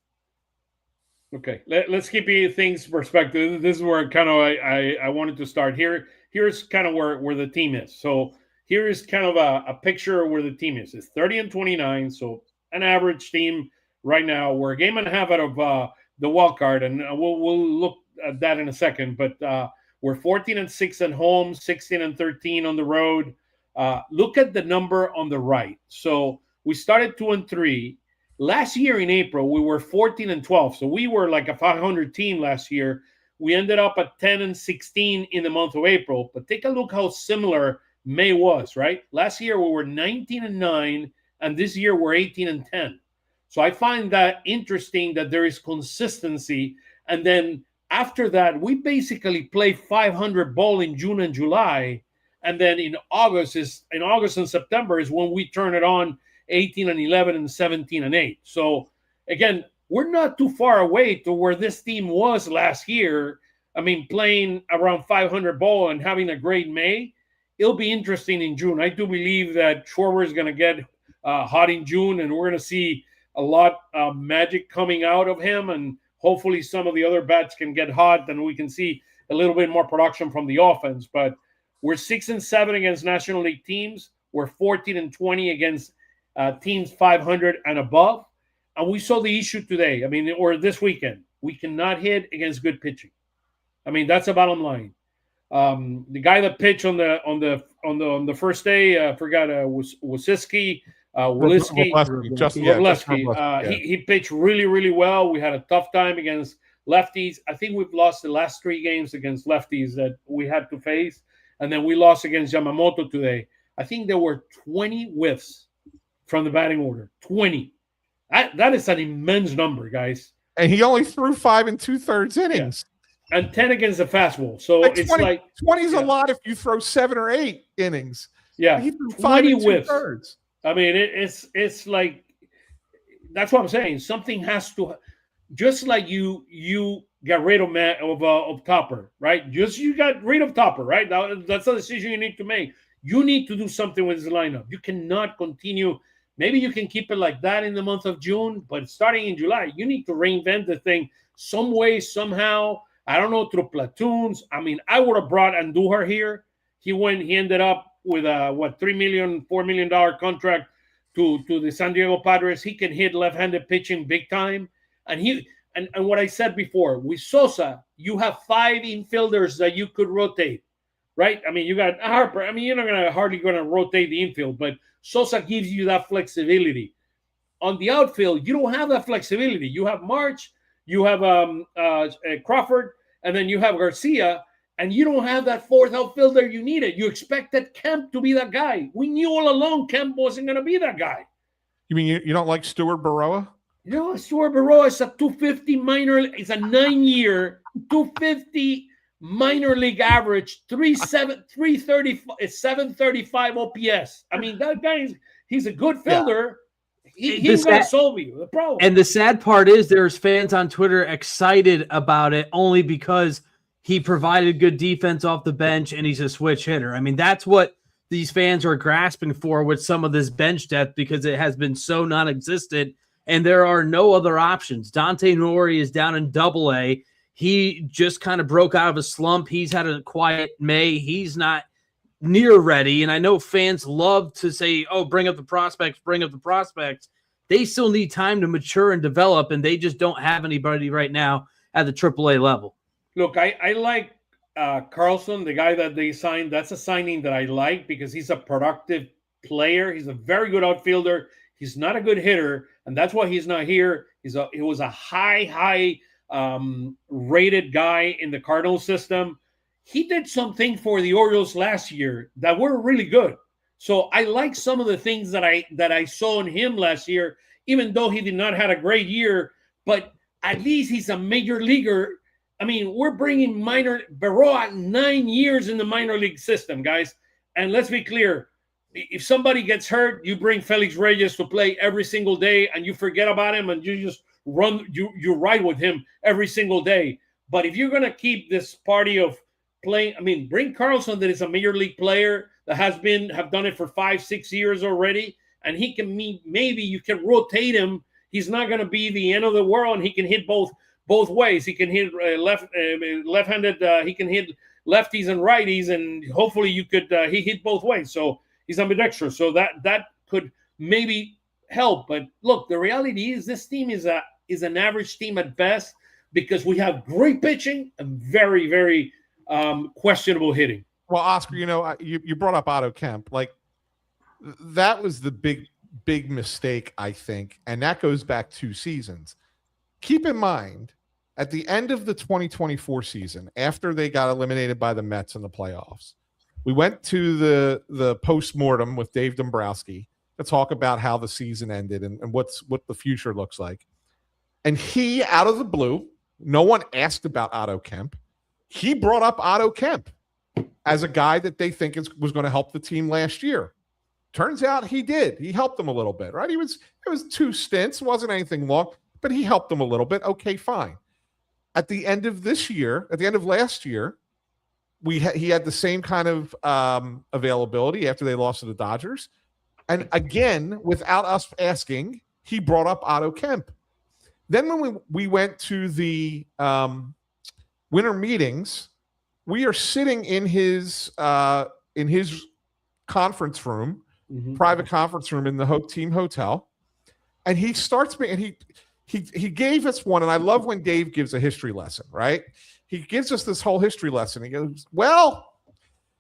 Okay, let's keep things perspective. This is where kind of I wanted to start here. Here's kind of where the team is. So here is kind of a picture of where the team is. It's 30-29, so an average team right now. We're a game and a half out of the wild card, and we'll look at that in a second. But we're 14-6 at home, 16-13 on the road. Look at the number on the right. So we started 2-3. Last year in April, we were 14-12. So we were like a 500 team last year. We ended up at 10-16 in the month of April. But take a look how similar May was, right? Last year, we were 19-9, and this year we're 18-10. So I find that interesting that there is consistency. And then after that, we basically play 500 ball in June and July. And then in August and September is when we turn it on 18-11 and 17-8. So again, we're not too far away to where this team was last year. I mean, playing around 500 ball and having a great May. It'll be interesting in June. I do believe that Schwarber is going to get hot in June, and we're going to see a lot of magic coming out of him, and hopefully some of the other bats can get hot, and we can see a little bit more production from the offense. But we're 6-7 against National League teams. We're 14-20 against teams 500 and above. And we saw the issue today. I mean, or this weekend, we cannot hit against good pitching. I mean, that's the bottom line. The guy that pitched on the first day, I forgot, Wielicki. He pitched really, really well. We had a tough time against lefties. I think we've lost the last 3 games against lefties that we had to face. And then we lost against Yamamoto today. I think there were 20 whiffs from the batting order. 20. That is an immense number, guys. And he only threw 5 2/3 innings. Yeah. And 10 against the fastball. So it's 20 is a lot if you throw 7 or 8 innings. Yeah. He threw 5 whiffs. 2/3. I mean, it's like, that's what I'm saying. Something has to, just like you got rid of Topper, right? You got rid of Topper, right? That's a decision you need to make. You need to do something with this lineup. You cannot continue. Maybe you can keep it like that in the month of June, but starting in July, you need to reinvent the thing some way, somehow. I don't know, through platoons. I mean, I would have brought Andujar here. He ended up with a $4 million contract to the San Diego Padres. He can hit left-handed pitching big time. And what I said before, with Sosa, you have 5 infielders that you could rotate, right? I mean, you got Harper. I mean, you're not hardly going to rotate the infield, but Sosa gives you that flexibility. On the outfield, you don't have that flexibility. You have March, you have Crawford, and then you have Garcia, and you don't have that 4th outfielder you needed. You expected Kemp to be that guy. We knew all along Kemp wasn't going to be that guy. You mean you don't like Stuart Baroa? No, Stuart Baroa is a 250 minor. It's a 9-year 250 minor league average, 735 OPS. I mean, that guy he's a good fielder. Yeah. He's going to solve you the problem. And the sad part is there's fans on Twitter excited about it only because he provided good defense off the bench and he's a switch hitter. I mean, that's what these fans are grasping for with some of this bench depth because it has been so non-existent and there are no other options. Dante Nori is down in Double-A. He just kind of broke out of a slump. He's had a quiet May. He's not near ready. And I know fans love to say, oh, bring up the prospects, bring up the prospects. They still need time to mature and develop, and they just don't have anybody right now at the AAA level. Look, I like Carlson, the guy that they signed. That's a signing that I like because he's a productive player. He's a very good outfielder. He's not a good hitter, and that's why he's not here. He was a high rated guy in the Cardinals system. He did something for the Orioles last year that were really good. So I like some of the things that I saw in him last year, even though he did not have a great year, but at least he's a major leaguer. I mean, we're bringing Baroa 9 years in the minor league system, guys. And let's be clear, if somebody gets hurt, you bring Felix Reyes to play every single day and you forget about him and you just you ride with him every single day. But if you're going to keep this party of playing, I mean, bring Carlson, that is a major league player that have done it for 5-6 years already, and he can maybe you can rotate him. He's not going to be the end of the world, and he can hit both ways. He can hit left-handed. He can hit lefties and righties, and hopefully you could he hit both ways. So he's ambidextrous. So that could maybe help. But look, the reality is this team is an average team at best because we have great pitching and very, very questionable hitting. Well, Oscar, you brought up Otto Kemp. Like, that was the big mistake, I think, and that goes back 2 seasons. Keep in mind, at the end of the 2024 season, after they got eliminated by the Mets in the playoffs, we went to the post-mortem with Dave Dombrowski to talk about how the season ended and what the future looks like. And he, out of the blue, no one asked about Otto Kemp. He brought up Otto Kemp as a guy that they think was going to help the team last year. Turns out he did. He helped them a little bit, right? It was 2 stints, wasn't anything long, but he helped them a little bit. Okay, fine. At the end of last year, he had the same kind of availability after they lost to the Dodgers. And again, without us asking, he brought up Otto Kemp. Then when we went to the winter meetings, we are sitting in his conference room, private conference room in the team hotel, and he starts me, and he gave us one, and I love when Dave gives a history lesson, right? He gives us this whole history lesson. He goes, well,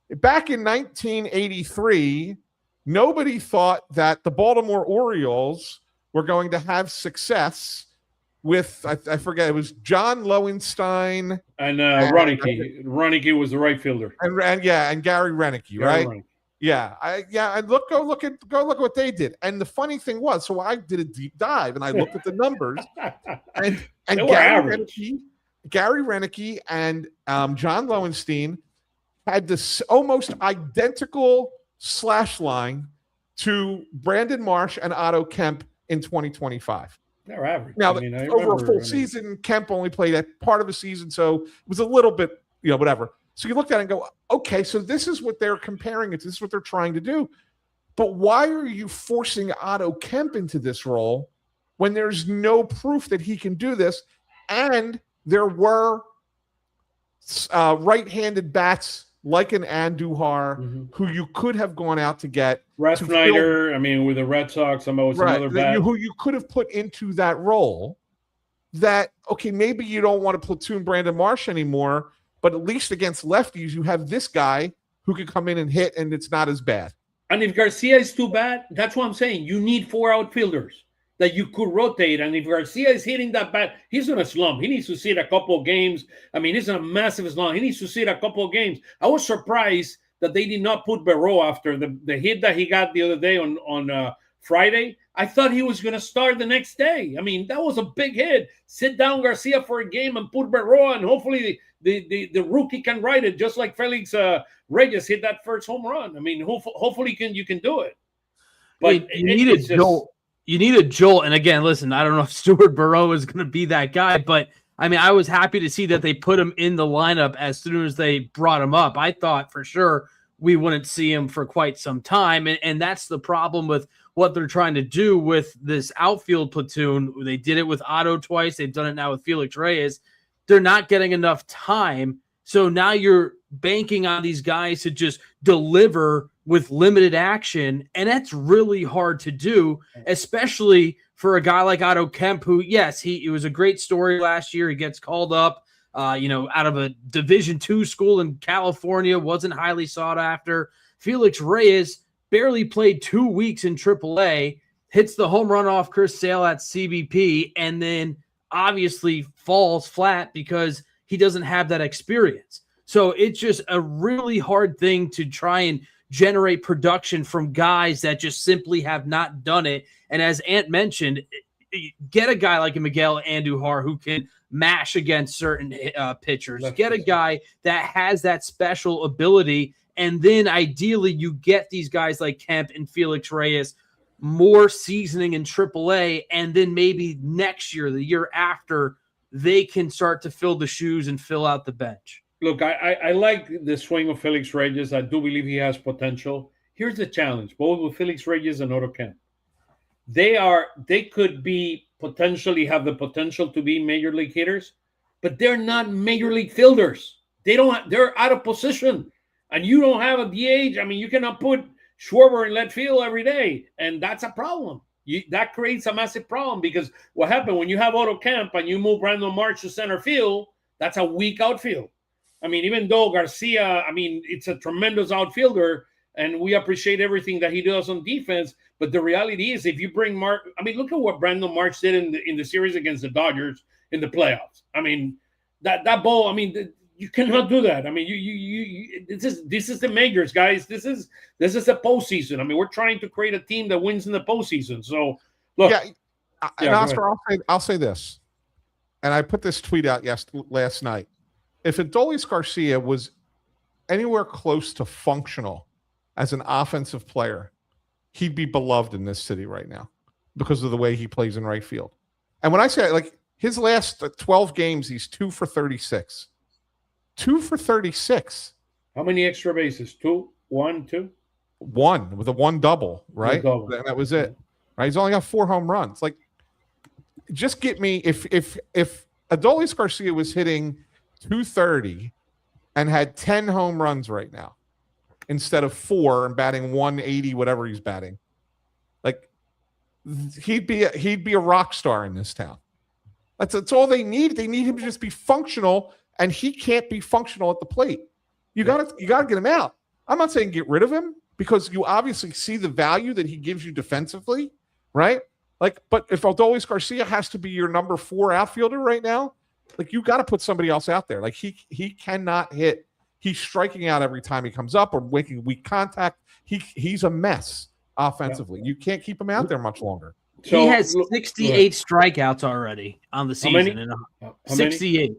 back in 1983, nobody thought that the Baltimore Orioles were going to have success with, I forget, it was John Lowenstein and Roennke. Roennke was the right fielder, and Gary Roennke, right? Roennke. Yeah, and go look at what they did. And the funny thing was, so I did a deep dive and I looked at the numbers, and Gary Roennke and John Lowenstein had this almost identical slash line to Brandon Marsh and Otto Kemp in 2025. They're average. Now, over a full season, Kemp only played at part of a season, so it was a little bit, whatever. So you look at it and go, okay, so this is what they're comparing it to. This is what they're trying to do. But why are you forcing Otto Kemp into this role when there's no proof that he can do this? And there were right-handed bats like an Andujar who you could have gone out to get. Snyder, with the Red Sox, another bat. Who you could have put into that role that, okay, maybe you don't want to platoon Brandon Marsh anymore, but at least against lefties, you have this guy who can come in and hit, and it's not as bad. And if Garcia is too bad, that's what I'm saying. You need 4 outfielders that you could rotate. And if Garcia is hitting that bad, he's going to slump. He needs to sit a couple of games. He's in a massive slump. He needs to sit a couple of games. I was surprised that they did not put Barreau after the hit that he got the other day on Friday. I thought he was going to start the next day. That was a big hit. Sit down Garcia for a game and put Barreau, and hopefully the rookie can ride it, just like Felix Reyes hit that first home run. Hopefully you can do it. But you need a jolt. You need a jolt. And again, listen, I don't know if Stuart Barreau is going to be that guy, but I was happy to see that they put him in the lineup as soon as they brought him up. I thought for sure we wouldn't see him for quite some time. And that's the problem with what they're trying to do with this outfield platoon. They did it with Otto twice. They've done it now with Felix Reyes. They're not getting enough time. So now you're banking on these guys to just deliver with limited action. And that's really hard to do, especially for a guy like Otto Kemp, who, yes, it was a great story last year. He gets called up, out of a Division II school in California, wasn't highly sought after. Felix Reyes barely played 2 weeks in AAA, hits the home run off Chris Sale at CBP, and then obviously falls flat because he doesn't have that experience. So it's just a really hard thing to try and generate production from guys that just simply have not done it. And as Ant mentioned, get a guy like a Miguel Andujar who can mash against certain pitchers. Get a guy that has that special ability. And then ideally you get these guys like Kemp and Felix Reyes more seasoning in AAA, and then maybe next year, the year after, they can start to fill the shoes and fill out the bench. Look, I like the swing of Felix Reyes. I do believe he has potential. Here's the challenge, both with Felix Reyes and Otto Kemp. they could be potentially have the potential to be major league hitters, but they're not major league fielders. They're out of position, and you don't have a DH. I mean, you cannot put Schwarber in left field every day, and that's a problem. That creates a massive problem, because what happened when you have Otto Kemp and you move Brandon March to center field, that's a weak outfield. I mean, even though Garcia, I mean, it's a tremendous outfielder, and we appreciate everything that he does on defense, but the reality is, if you bring Mark, I mean, look at what Brandon March did in the series against the Dodgers in the playoffs. I mean, that ball, I mean, you cannot do that. I mean, this is the majors, guys. This is the postseason. I mean, we're trying to create a team that wins in the postseason. So, look. Yeah, and Oscar, I'll say this, and I put this tweet out last night. If Adolis Garcia was anywhere close to functional as an offensive player, he'd be beloved in this city right now because of the way he plays in right field. And when I say, like, his last 12 games, he's 2 for 36. 2 for 36. How many extra bases? 2, 1, 2? 1 with a 1 double, right? Double. That was it. Right? He's only got 4 home runs. Like, just get me if Adolis Garcia was hitting 230 and had 10 home runs right now instead of 4 and batting 180, whatever he's batting, like, he'd be a rock star in this town. That's all they need. They need him to just be functional, and he can't be functional at the plate. You gotta get him out. I'm not saying get rid of him, because you obviously see the value that he gives you defensively, right? Like, but if Adolis Garcia has to be your number 4 outfielder right now, like, you got to put somebody else out there. Like, he cannot hit. He's striking out every time he comes up or making weak contact. He's a mess offensively. You can't keep him out there much longer. So, he has 68 strikeouts already on the season. 68.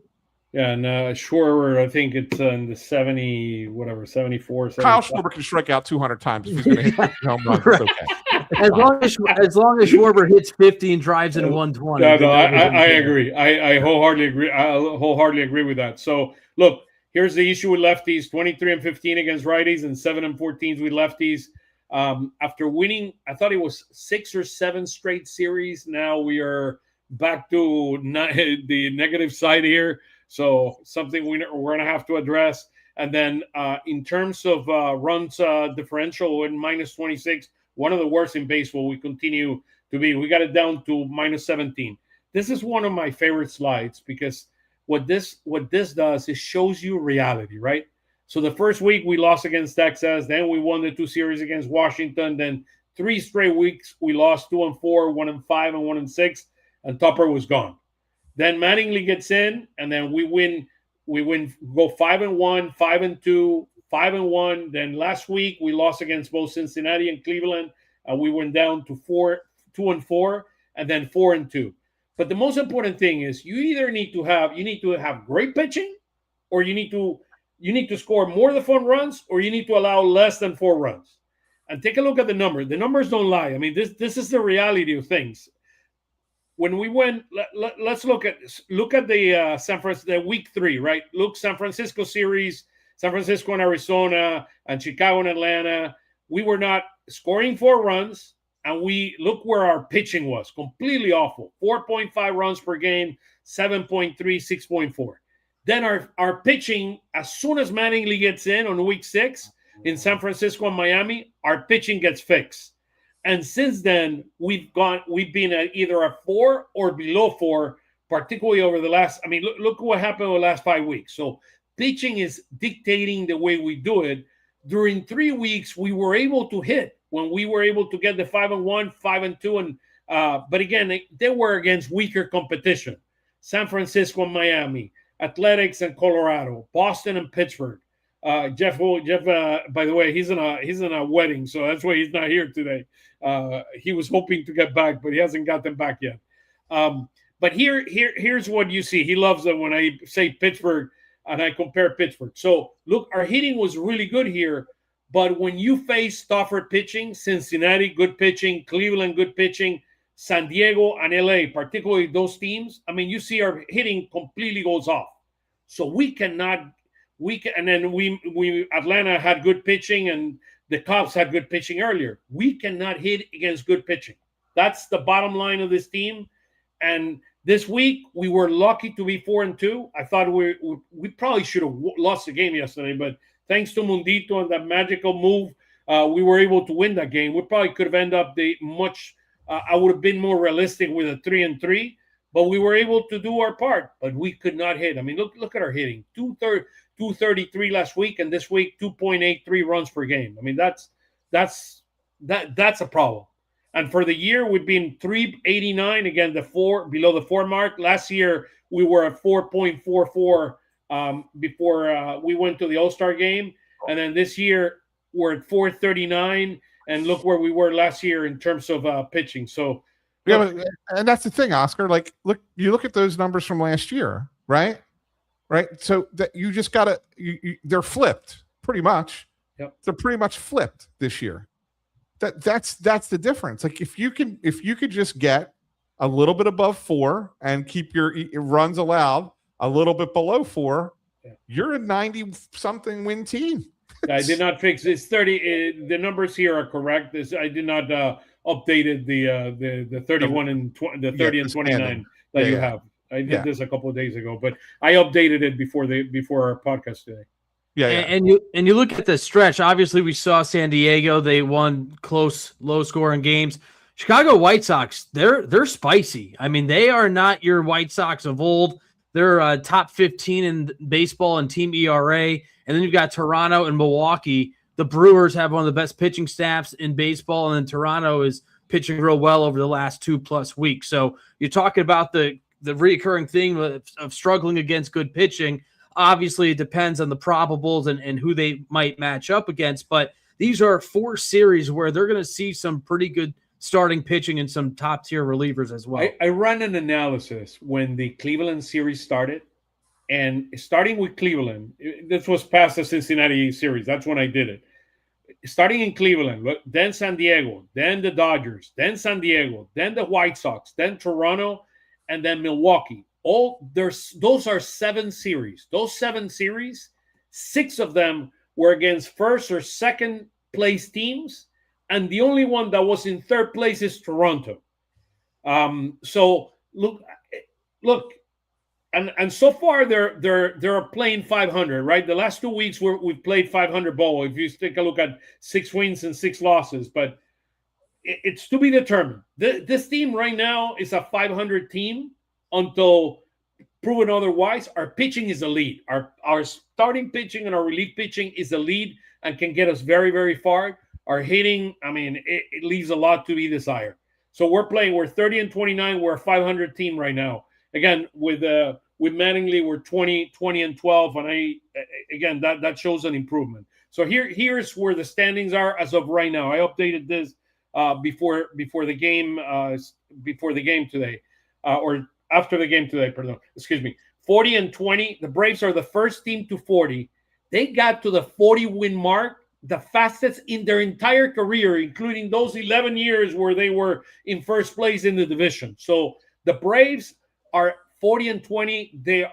Yeah, and Schwarber, I think it's in the 70, whatever, 74. 75. Kyle Schwarber can strike out 200 times if he's going to hit home runs. It's okay. As long as Schwarber hits 50 and drives in 120. No, I agree. I wholeheartedly agree. I wholeheartedly agree with that. So, look, here's the issue with lefties: 23 and 15 against righties, and 7 and 14 with lefties. After winning, I thought it was 6 or 7 straight series. Now we are back to the negative side here. So something we're going to have to address. And then in terms of runs differential in minus 26, one of the worst in baseball, we continue to be. We got it down to minus 17. This is one of my favorite slides, because what this does is shows you reality, right? So the first week we lost against Texas, then we won the 2 series against Washington, then 3 straight weeks we lost 2-4, 1-5, and 1-6, and Tupper was gone. Then Mattingly gets in, and then we win, go 5-1, 5-2, 5-1. Then last week we lost against both Cincinnati and Cleveland, and we went down to 2-4, and then 4-2. But the most important thing is you need to have great pitching, or you need to score more than 4 runs, or you need to allow less than 4 runs. And take a look at the numbers. The numbers don't lie. I mean, this is the reality of things. When we went, let's look at the San Francisco week 3, right? Look, San Francisco series, San Francisco and Arizona, and Chicago and Atlanta. We were not scoring 4 runs, and we look where our pitching was. Completely awful. 4.5 runs per game, 7.3, 6.4. Then our pitching, as soon as Mattingly gets in on week 6 in San Francisco and Miami, our pitching gets fixed. And since then, we've been at either a 4 or below 4, particularly over the last. I mean, look what happened over the last 5 weeks. So pitching is dictating the way we do it. During 3 weeks, we were able to hit when we were able to get the 5-1, 5-2, and but again, they were against weaker competition: San Francisco and Miami, Athletics and Colorado, Boston and Pittsburgh. Jeff, by the way, he's in a wedding, so that's why he's not here today. He was hoping to get back, but he hasn't gotten back yet. But here's what you see. He loves it when I say Pittsburgh and I compare Pittsburgh. So look, our hitting was really good here, but when you face Stafford pitching, Cincinnati good pitching, Cleveland good pitching, San Diego and LA, particularly those teams, I mean, you see our hitting completely goes off. So we cannot. And then we Atlanta had good pitching, and the Cubs had good pitching earlier. We cannot hit against good pitching. That's the bottom line of this team. And this week, we were lucky to be 4-2. I thought we probably should have lost the game yesterday, but thanks to Mundito and that magical move, we were able to win that game. We probably could have ended up I would have been more realistic with a 3-3, but we were able to do our part. But we could not hit. I mean, look at our hitting: 233 last week, and this week 2.83 runs per game. I mean, that's a problem. And for the year, we've been 389, again, below the 4 mark. Last year, we were at 4.44 before we went to the All-Star game. And then this year, we're at 439. And look where we were last year in terms of pitching. So, yeah, and that's the thing, Oscar. Like, you look at those numbers from last year, right? Right. So that you just got to, they're flipped pretty much. Yep. They're pretty much flipped this year. That's the difference. Like if you could just get a little bit above 4 and keep your runs allowed a little bit below 4, you're a 90-something win team. I did not fix this 30. The numbers here are correct. I did not updated the 31 and 20, the 30 and 29 that you have. I did this a couple of days ago, but I updated it before our podcast today. Yeah. And you look at the stretch. Obviously, we saw San Diego. They won close, low-scoring games. Chicago White Sox, they're spicy. I mean, they are not your White Sox of old. They're top 15 in baseball and team ERA. And then you've got Toronto and Milwaukee. The Brewers have one of the best pitching staffs in baseball, and then Toronto is pitching real well over the last 2+ weeks. So you're talking about the recurring thing of struggling against good pitching. Obviously, it depends on the probables and who they might match up against, but these are 4 series where they're going to see some pretty good starting pitching and some top-tier relievers as well. I ran an analysis when the Cleveland series started, and starting with Cleveland, this was past the Cincinnati series. That's when I did it. Starting in Cleveland, then San Diego, then the Dodgers, then San Diego, then the White Sox, then Toronto, and then Milwaukee. Those are 7 series. Those 7 series, 6 of them were against first or second place teams, and the only one that was in third place is Toronto. So look, and so far they're playing 500, right? The last 2 weeks we've played 500 ball. If you take a look at 6 wins and 6 losses, but it's to be determined. This team right now is a 500 team. Until proven otherwise, our pitching is elite. Our starting pitching and our relief pitching is elite and can get us very, very far. Our hitting, I mean, it leaves a lot to be desired. So we're 30 and 29. We're a 500 team right now. Again, with Mattingly, we're 20 and 12, and that shows an improvement. So here's where the standings are as of right now. I updated this before the game today, or after the game today, 40 and 20. The Braves are the first team to 40. They got to the 40-win mark, the fastest in their entire career, including those 11 years where they were in first place in the division. So the Braves are 40 and 20. They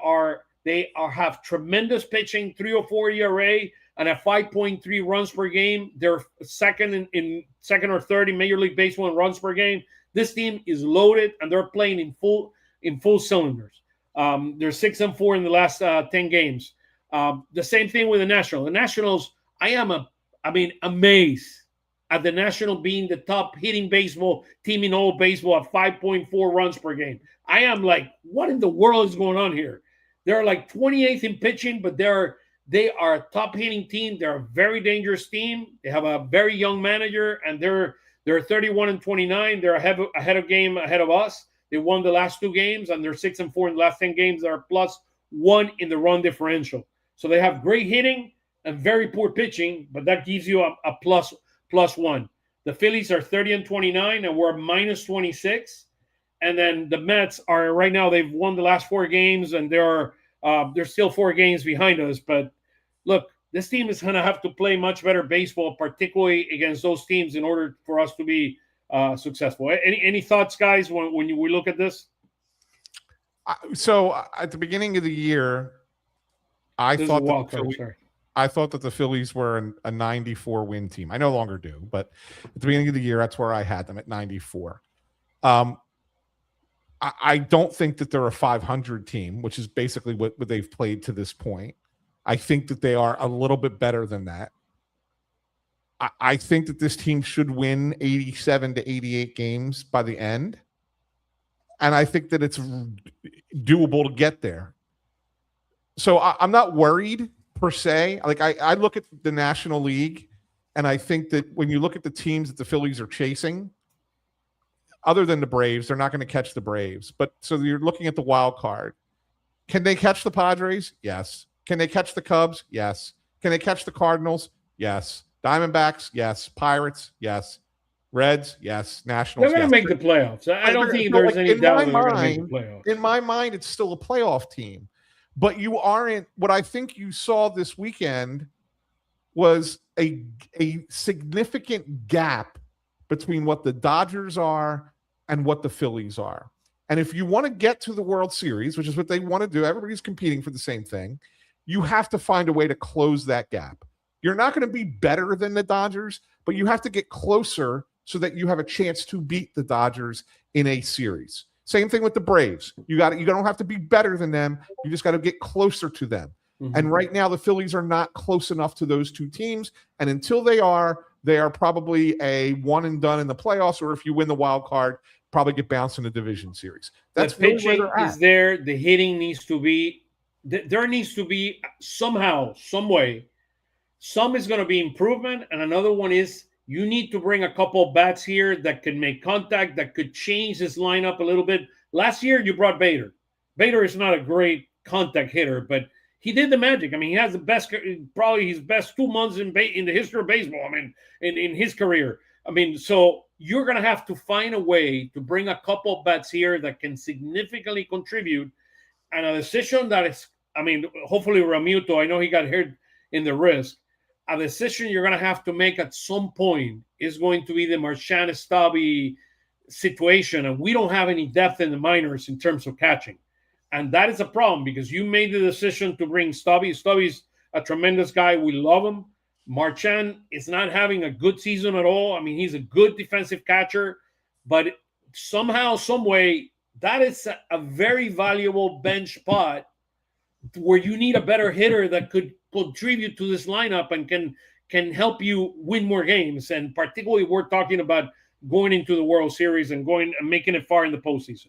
have tremendous pitching, 3.04 ERA, and a 5.3 runs per game. They're second in second or third in Major League Baseball in runs per game. This team is loaded, and they're playing in full cylinders. They're 6-4 in the last 10 games. The same thing with the Nationals. The Nationals, I am amazed at the National being the top hitting baseball team in all baseball at 5.4 runs per game. I am like, what in the world is going on here? They're like 28th in pitching, but they are a top hitting team. They're a very dangerous team. They have a very young manager, and they're 31 and 29. They're ahead of us. They won the last 2 games, and they're 6-4 in the last 10 games. They're +1 in the run differential. So they have great hitting and very poor pitching, but that gives you a +1. The Phillies are 30 and 29, and we're -26. And then the Mets are right now, they've won the last 4 games, and they're still 4 games behind us. But look, this team is going to have to play much better baseball, particularly against those teams, in order for us to be successful. Any thoughts, guys, when we look at this? So at the beginning of the year, I thought that the Phillies were a 94 win team. I no longer do, but at the beginning of the year, that's where I had them, at 94. I don't think that they're a 500 team, which is basically what they've played to this point. I think that they are a little bit better than that. I think that this team should win 87 to 88 games by the end. And I think that it's doable to get there. So I'm not worried per se. Like I look at the National League, and I think that when you look at the teams that the Phillies are chasing, other than the Braves, they're not going to catch the Braves. But so you're looking at the wild card. Can they catch the Padres? Yes. Can they catch the Cubs? Yes. Can they catch the Cardinals? Yes. Diamondbacks? Yes. Pirates? Yes. Reds? Yes. Nationals? They're going to make the playoffs. I don't think there's any doubt they're going to make the playoffs. In my mind, it's still a playoff team. But you aren't. What I think you saw this weekend was a significant gap between what the Dodgers are and what the Phillies are. And if you want to get to the World Series, which is what they want to do, everybody's competing for the same thing, you have to find a way to close that gap. You're not going to be better than the Dodgers, but you have to get closer so that you have a chance to beat the Dodgers in a series. Same thing with the Braves. You don't have to be better than them. You just got to get closer to them. Mm-hmm. And right now the Phillies are not close enough to those two teams. And until they are probably a one and done in the playoffs, or if you win the wild card, probably get bounced in the division series. That's the pitching is there. The hitting needs to be. There needs to be somehow, some way. Some is going to be improvement, and another one is you need to bring a couple of bats here that can make contact, that could change this lineup a little bit. Last year, you brought Bader. Bader is not a great contact hitter, but he did the magic. I mean, he has the best, probably his best 2 months in the history of baseball. I mean, in his career. I mean, so you're going to have to find a way to bring a couple of bats here that can significantly contribute. And a decision that is, I mean, hopefully Realmuto, I know he got hurt in the wrist. A decision you're going to have to make at some point is going to be the Marchand Stabby situation. And we don't have any depth in the minors in terms of catching. And that is a problem because you made the decision to bring Stabby. Stabby's a tremendous guy. We love him. Marchand is not having a good season at all. I mean, he's a good defensive catcher, but somehow, some way, that is a very valuable bench spot where you need a better hitter that could contribute to this lineup and can help you win more games. And particularly, we're talking about going into the World Series and making it far in the postseason.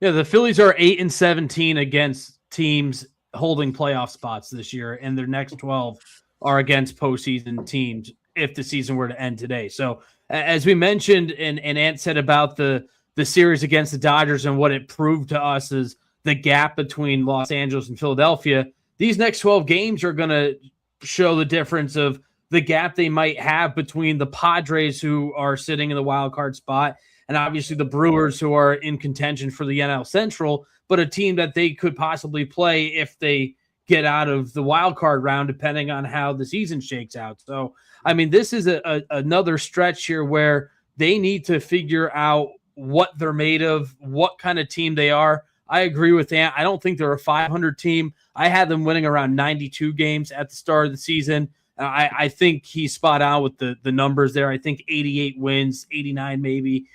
Yeah, the Phillies are 8-17 against teams holding playoff spots this year, and their next 12 are against postseason teams if the season were to end today. So as we mentioned, and Ant said about the series against the Dodgers and what it proved to us is the gap between Los Angeles and Philadelphia, these next 12 games are going to show the difference of the gap they might have between the Padres, who are sitting in the wild card spot, and obviously the Brewers, who are in contention for the NL Central, but a team that they could possibly play if they get out of the wild card round, depending on how the season shakes out. So, I mean, this is another stretch here where they need to figure out what they're made of, what kind of team they are. I agree with Ant. I don't think they're a 500 team. I had them winning around 92 games at the start of the season. I think he's spot on with the numbers there. I think 88 wins, 89 maybe,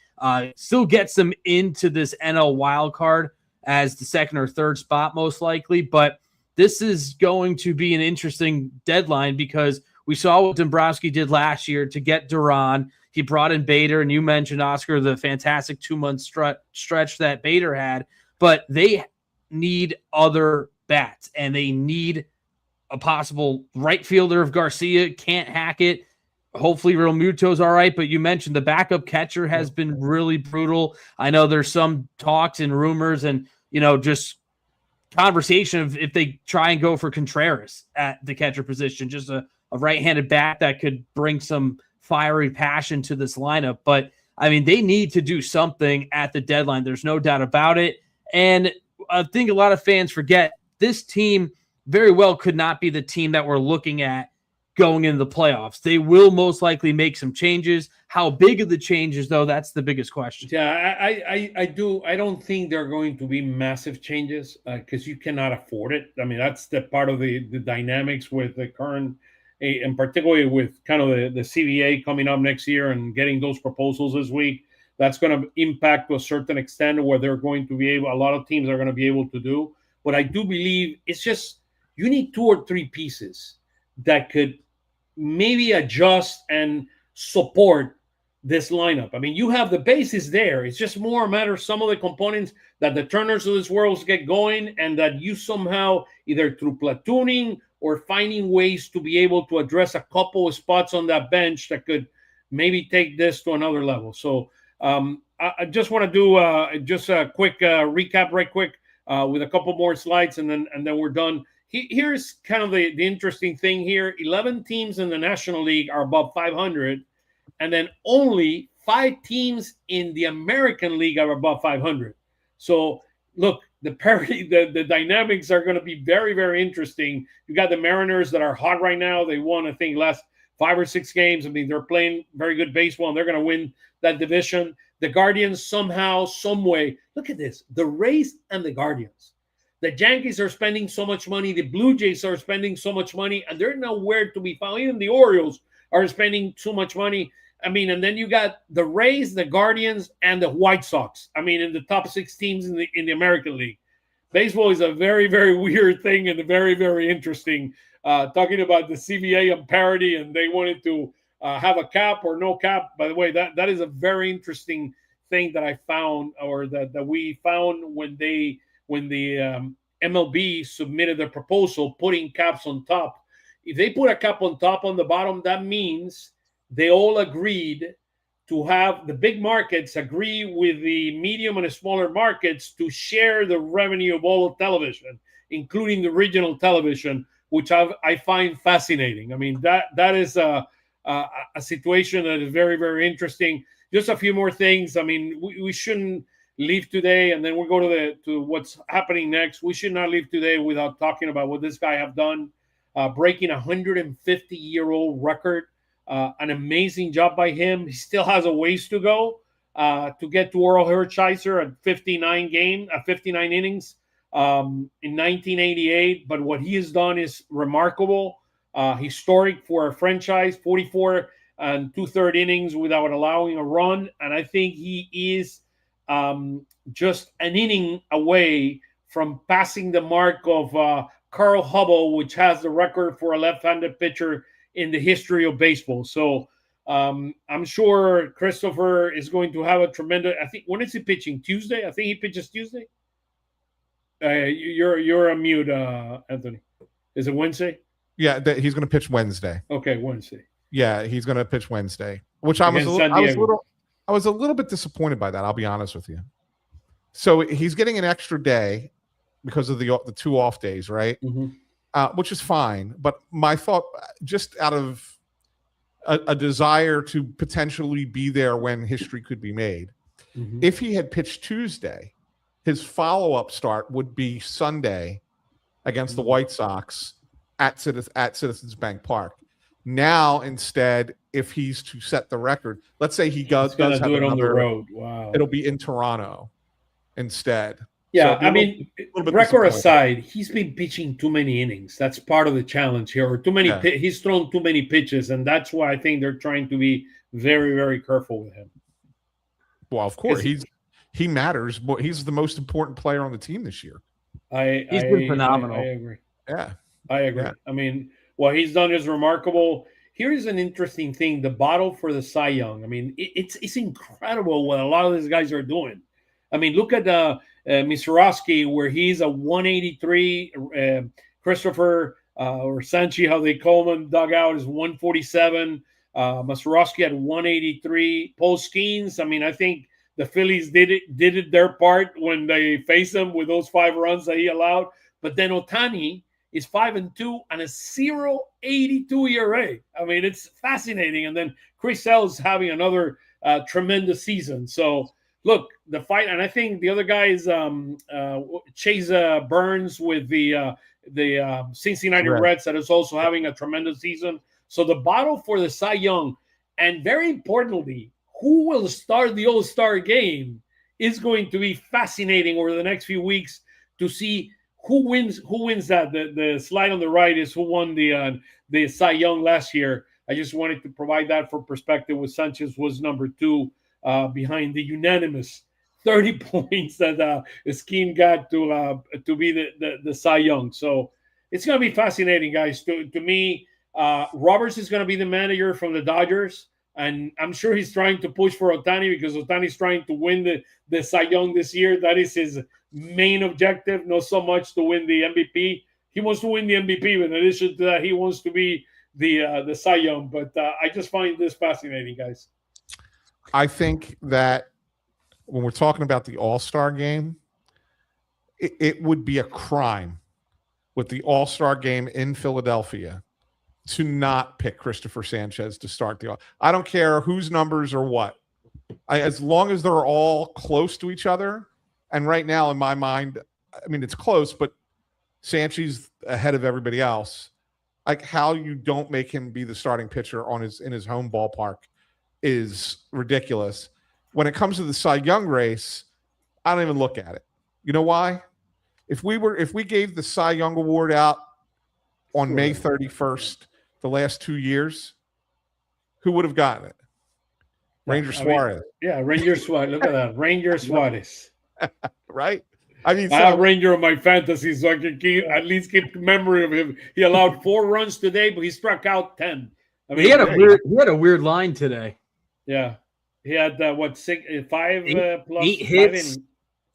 still gets them into this NL wild card as the second or third spot most likely. But this is going to be an interesting deadline because we saw what Dombrowski did last year to get Duran. He brought in Bader, and you mentioned, Oscar, the fantastic 2-month stretch that Bader had. But they need other bats, and they need a possible right fielder if Garcia can't hack it. Hopefully Realmuto's all right, but you mentioned the backup catcher has been really brutal. I know there's some talks and rumors and, just conversation of if they try and go for Contreras at the catcher position, just a right-handed bat that could bring some fiery passion to this lineup. But, I mean, they need to do something at the deadline. There's no doubt about it. And I think a lot of fans forget this team very well could not be the team that we're looking at going into the playoffs. They will most likely make some changes. How big of the changes, though, that's the biggest question. Yeah, I don't think there are going to be massive changes because you cannot afford it. I mean, that's the part of the dynamics with the current, and particularly with kind of the CBA coming up next year and getting those proposals this week. that's going to impact to a certain extent where they're going to be able, a lot of teams are going to be able to do. But I do believe it's just, you need 2 or 3 pieces that could maybe adjust and support this lineup. I mean, you have the bases there. It's just more a matter of some of the components that the Turners of this world get going, and that you somehow, either through platooning or finding ways to be able to address a couple of spots on that bench that could maybe take this to another level. So I just want to do just a quick recap right quick with a couple more slides, and then we're done. Here's kind of the interesting thing here. 11 teams in the National League are above 500, and then only 5 teams in the American League are above 500. So look, the parity, the dynamics are going to be very, very interesting. You got the Mariners that are hot right now. They won, I think, last 5 or 6 games. I mean, they're playing very good baseball, and they're going to win that division. The Guardians somehow, some way. Look at this. The Rays and the Guardians. The Yankees are spending so much money. The Blue Jays are spending so much money, and they're nowhere to be found. Even the Orioles are spending too much money. I mean, and then you got the Rays, the Guardians, and the White Sox. I mean, in the top 6 teams in the American League. Baseball is a very, very weird thing and very, very interesting. Talking about the CBA and parity, and they wanted to have a cap or no cap. By the way, that is a very interesting thing that I found, or that we found when the MLB submitted the proposal, putting caps on top. If they put a cap on top on the bottom, that means they all agreed to have the big markets agree with the medium and smaller markets to share the revenue of all of television, including the regional television, which I find fascinating. I mean, that is a situation that is very, very interesting. Just a few more things. I mean, we shouldn't leave today, and then we'll go to what's happening next. We should not leave today without talking about what this guy have done, breaking a 150-year-old record. An amazing job by him. He still has a ways to go to get to Oral Hershiser at 59 innings in 1988. But what he has done is remarkable, historic for a franchise. 44 and 2/3 innings without allowing a run, and I think he is just an inning away from passing the mark of Carl Hubble, which has the record for a left-handed pitcher in the history of baseball. So I'm sure Cristopher is going to have a tremendous. I think, when is he pitching? Tuesday? I think he pitches Tuesday. You're on mute, Anthony. Is it Wednesday? Yeah, he's going to pitch Wednesday. Okay, Wednesday. Yeah, he's going to pitch Wednesday, which I was a little bit disappointed by that. I'll be honest with you. So he's getting an extra day because of the 2 off days, right? Mm-hmm. Which is fine. But my thought, just out of a desire to potentially be there when history could be made, if he had pitched Tuesday, his follow-up start would be Sunday against the White Sox at Citizens Bank Park. Now, instead, if he's to set the record, let's say he does have do it another, on the road. Wow. It'll be in Toronto instead. Yeah, so I mean, record aside, he's been pitching too many innings. That's part of the challenge here. Or too many. Yeah. He's thrown too many pitches, and that's why I think they're trying to be very, very careful with him. Well, of course, he matters. He's the most important player on the team this year. He's been phenomenal. I agree. Yeah, I agree. Yeah. I mean, what he's done is remarkable. Here's an interesting thing: the battle for the Cy Young. I mean, it's incredible what a lot of these guys are doing. I mean, look at Misrowski, where he's a 183. Cristopher or Sanchi, how they call him, dugout is 147. Misrowski at 183. Paul Skeens, I mean, I think the Phillies did it their part when they faced him with those 5 runs that he allowed. But then Ohtani is 5-2 and a 0.82 ERA. I mean, it's fascinating. And then Chris Sale's having another tremendous season. So look, the fight, and I think the other guy is Chase Burns with the Cincinnati Reds that is also having a tremendous season. So the battle for the Cy Young, and very importantly, who will start the All-Star game, is going to be fascinating over the next few weeks to see who wins that. The slide on the right is who won the Cy Young last year. I just wanted to provide that for perspective. With Sanchez was number 2. behind the unanimous 30 points that Skeen got to be the Cy Young. So it's going to be fascinating, guys. To me, Roberts is going to be the manager from the Dodgers, and I'm sure he's trying to push for Ohtani because Ohtani's trying to win the Cy Young this year. That is his main objective, not so much to win the MVP. He wants to win the MVP, but in addition to that, he wants to be the Cy Young. But I just find this fascinating, guys. I think that when we're talking about the All-Star game, it would be a crime with the All-Star game in Philadelphia to not pick Cristopher Sánchez to start the. I don't care whose numbers or what, as long as they're all close to each other. And right now, in my mind, I mean it's close, but Sánchez ahead of everybody else. Like how you don't make him be the starting pitcher in his home ballpark is ridiculous. When it comes to the Cy Young race, I don't even look at it. You know why? If we gave the Cy Young Award out on May 31st, the last 2 years, who would have gotten it? Ranger Suarez. Ranger Suarez. Look at that. Ranger Suarez. Right? I mean, I have Ranger on my fantasy, so I can at least keep memory of him. He allowed 4 runs today, but he struck out 10. I mean, he had a weird line today. Yeah. He had 5 plus 8 hits,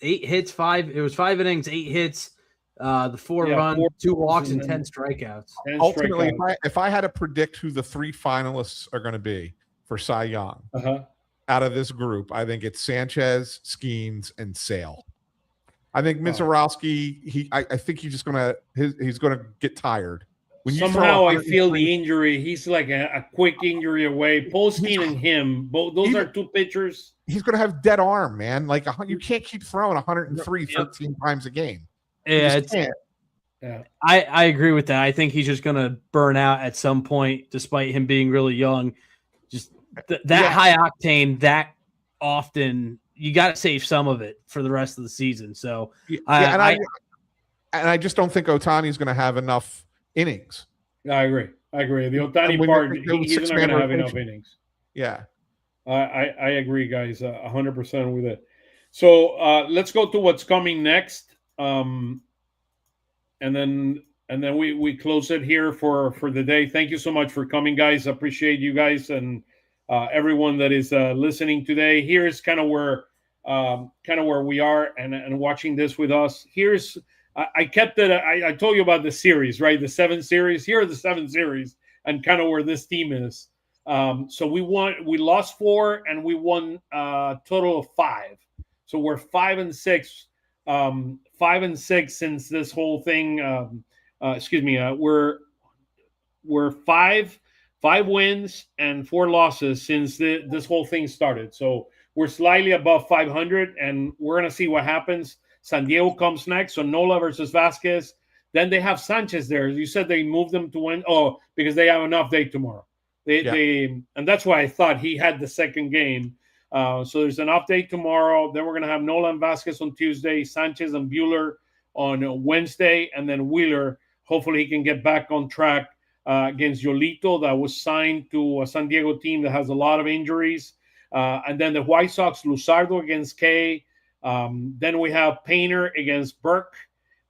8 hits, 5. It was 5 innings, 8 hits, the 4 runs, 2 walks, and 10 strikeouts. Ultimately, if I had to predict who the 3 finalists are going to be for Cy Young out of this group, I think it's Sánchez, Skeens, and Sale. I think Mizorowski. I think he's just he's gonna get tired. Somehow I feel the injury. He's like a quick injury away. Posteen and him, both those are 2 pitchers. He's going to have dead arm, man. Like you can't keep throwing 103 13 times a game. Yeah, I agree with that. I think he's just going to burn out at some point, despite him being really young. Just that high octane, that often, you got to save some of it for the rest of the season. So I just don't think Ohtani's going to have enough innings. I agree. The Ohtani part, he's not going to have enough innings. Yeah. I agree, guys, 100% with it. So let's go to what's coming next. And then we close it here for the day. Thank you so much for coming, guys. Appreciate you guys and everyone that is listening today. Here's kind of where we are and watching this with us. I kept it. I told you about the series, right? The 7 series. Here are the 7 series and kind of where this team is. So we lost 4 and we won a total of 5. So we're 5-6. 5-6 since this whole thing. We're 5 wins and 4 losses since this whole thing started. So we're slightly above 500, and we're gonna see what happens. San Diego comes next, so Nola versus Vasquez. Then they have Sánchez there. You said they moved them to win. Oh, because they have an off day tomorrow. And that's why I thought he had the second game. So there's an off day tomorrow. Then we're going to have Nola and Vasquez on Tuesday, Sánchez and Buehler on Wednesday, and then Wheeler. Hopefully he can get back on track against Yolito that was signed to a San Diego team that has a lot of injuries. And then the White Sox, Luzardo against Kay. Then we have Painter against Burke,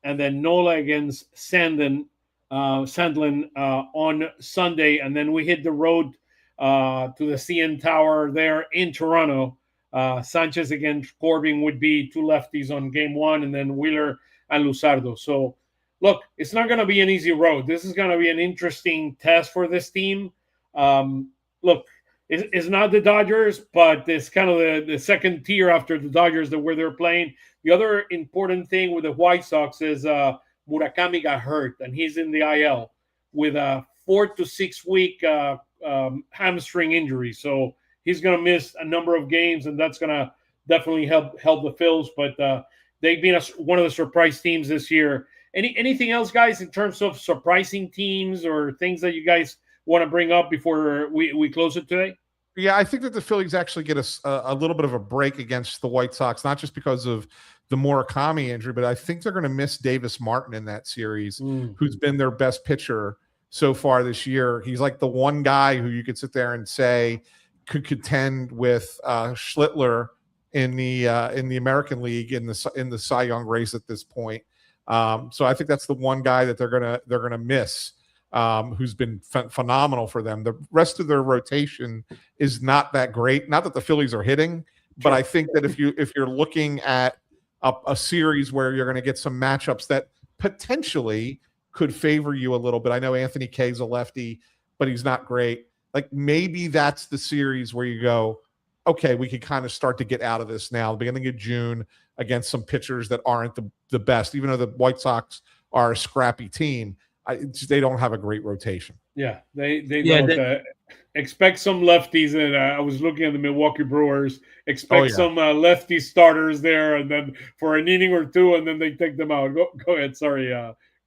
and then Nola against Sandlin on Sunday. And then we hit the road to the CN Tower there in Toronto. Sánchez against Corbin would be 2 lefties on game 1, and then Wheeler and Luzardo. So, look, it's not going to be an easy road. This is going to be an interesting test for this team. Look, it's not the Dodgers, but it's kind of the second tier after the Dodgers where they're playing. The other important thing with the White Sox is Murakami got hurt, and he's in the IL with a 4 to 6 week hamstring injury. So he's going to miss a number of games, and that's going to definitely help the Phils. But they've been one of the surprise teams this year. Anything else, guys, in terms of surprising teams or things that you guys want to bring up before we close it today? Yeah, I think that the Phillies actually get a little bit of a break against the White Sox, not just because of the Murakami injury, but I think they're going to miss Davis Martin in that series, who's been their best pitcher so far this year. He's like the one guy who you could sit there and say could contend with Schlittler in the American League in the Cy Young race at this point. So I think that's the one guy that they're gonna miss, who's been phenomenal for them. The rest of their rotation is not that great. Not that the Phillies are hitting, but I think that if you're looking at a series where you're going to get some matchups that potentially could favor you a little bit. I know Anthony Kay's a lefty, but he's not great. Like maybe that's the series where you go, okay, we can kind of start to get out of this now, the beginning of June, against some pitchers that aren't the best, even though the White Sox are a scrappy team. They don't have a great rotation. Yeah, they don't. Expect some lefties. And I was looking at the Milwaukee Brewers. Expect some lefty starters there, and then for an inning or two, and then they take them out. Go ahead. Sorry,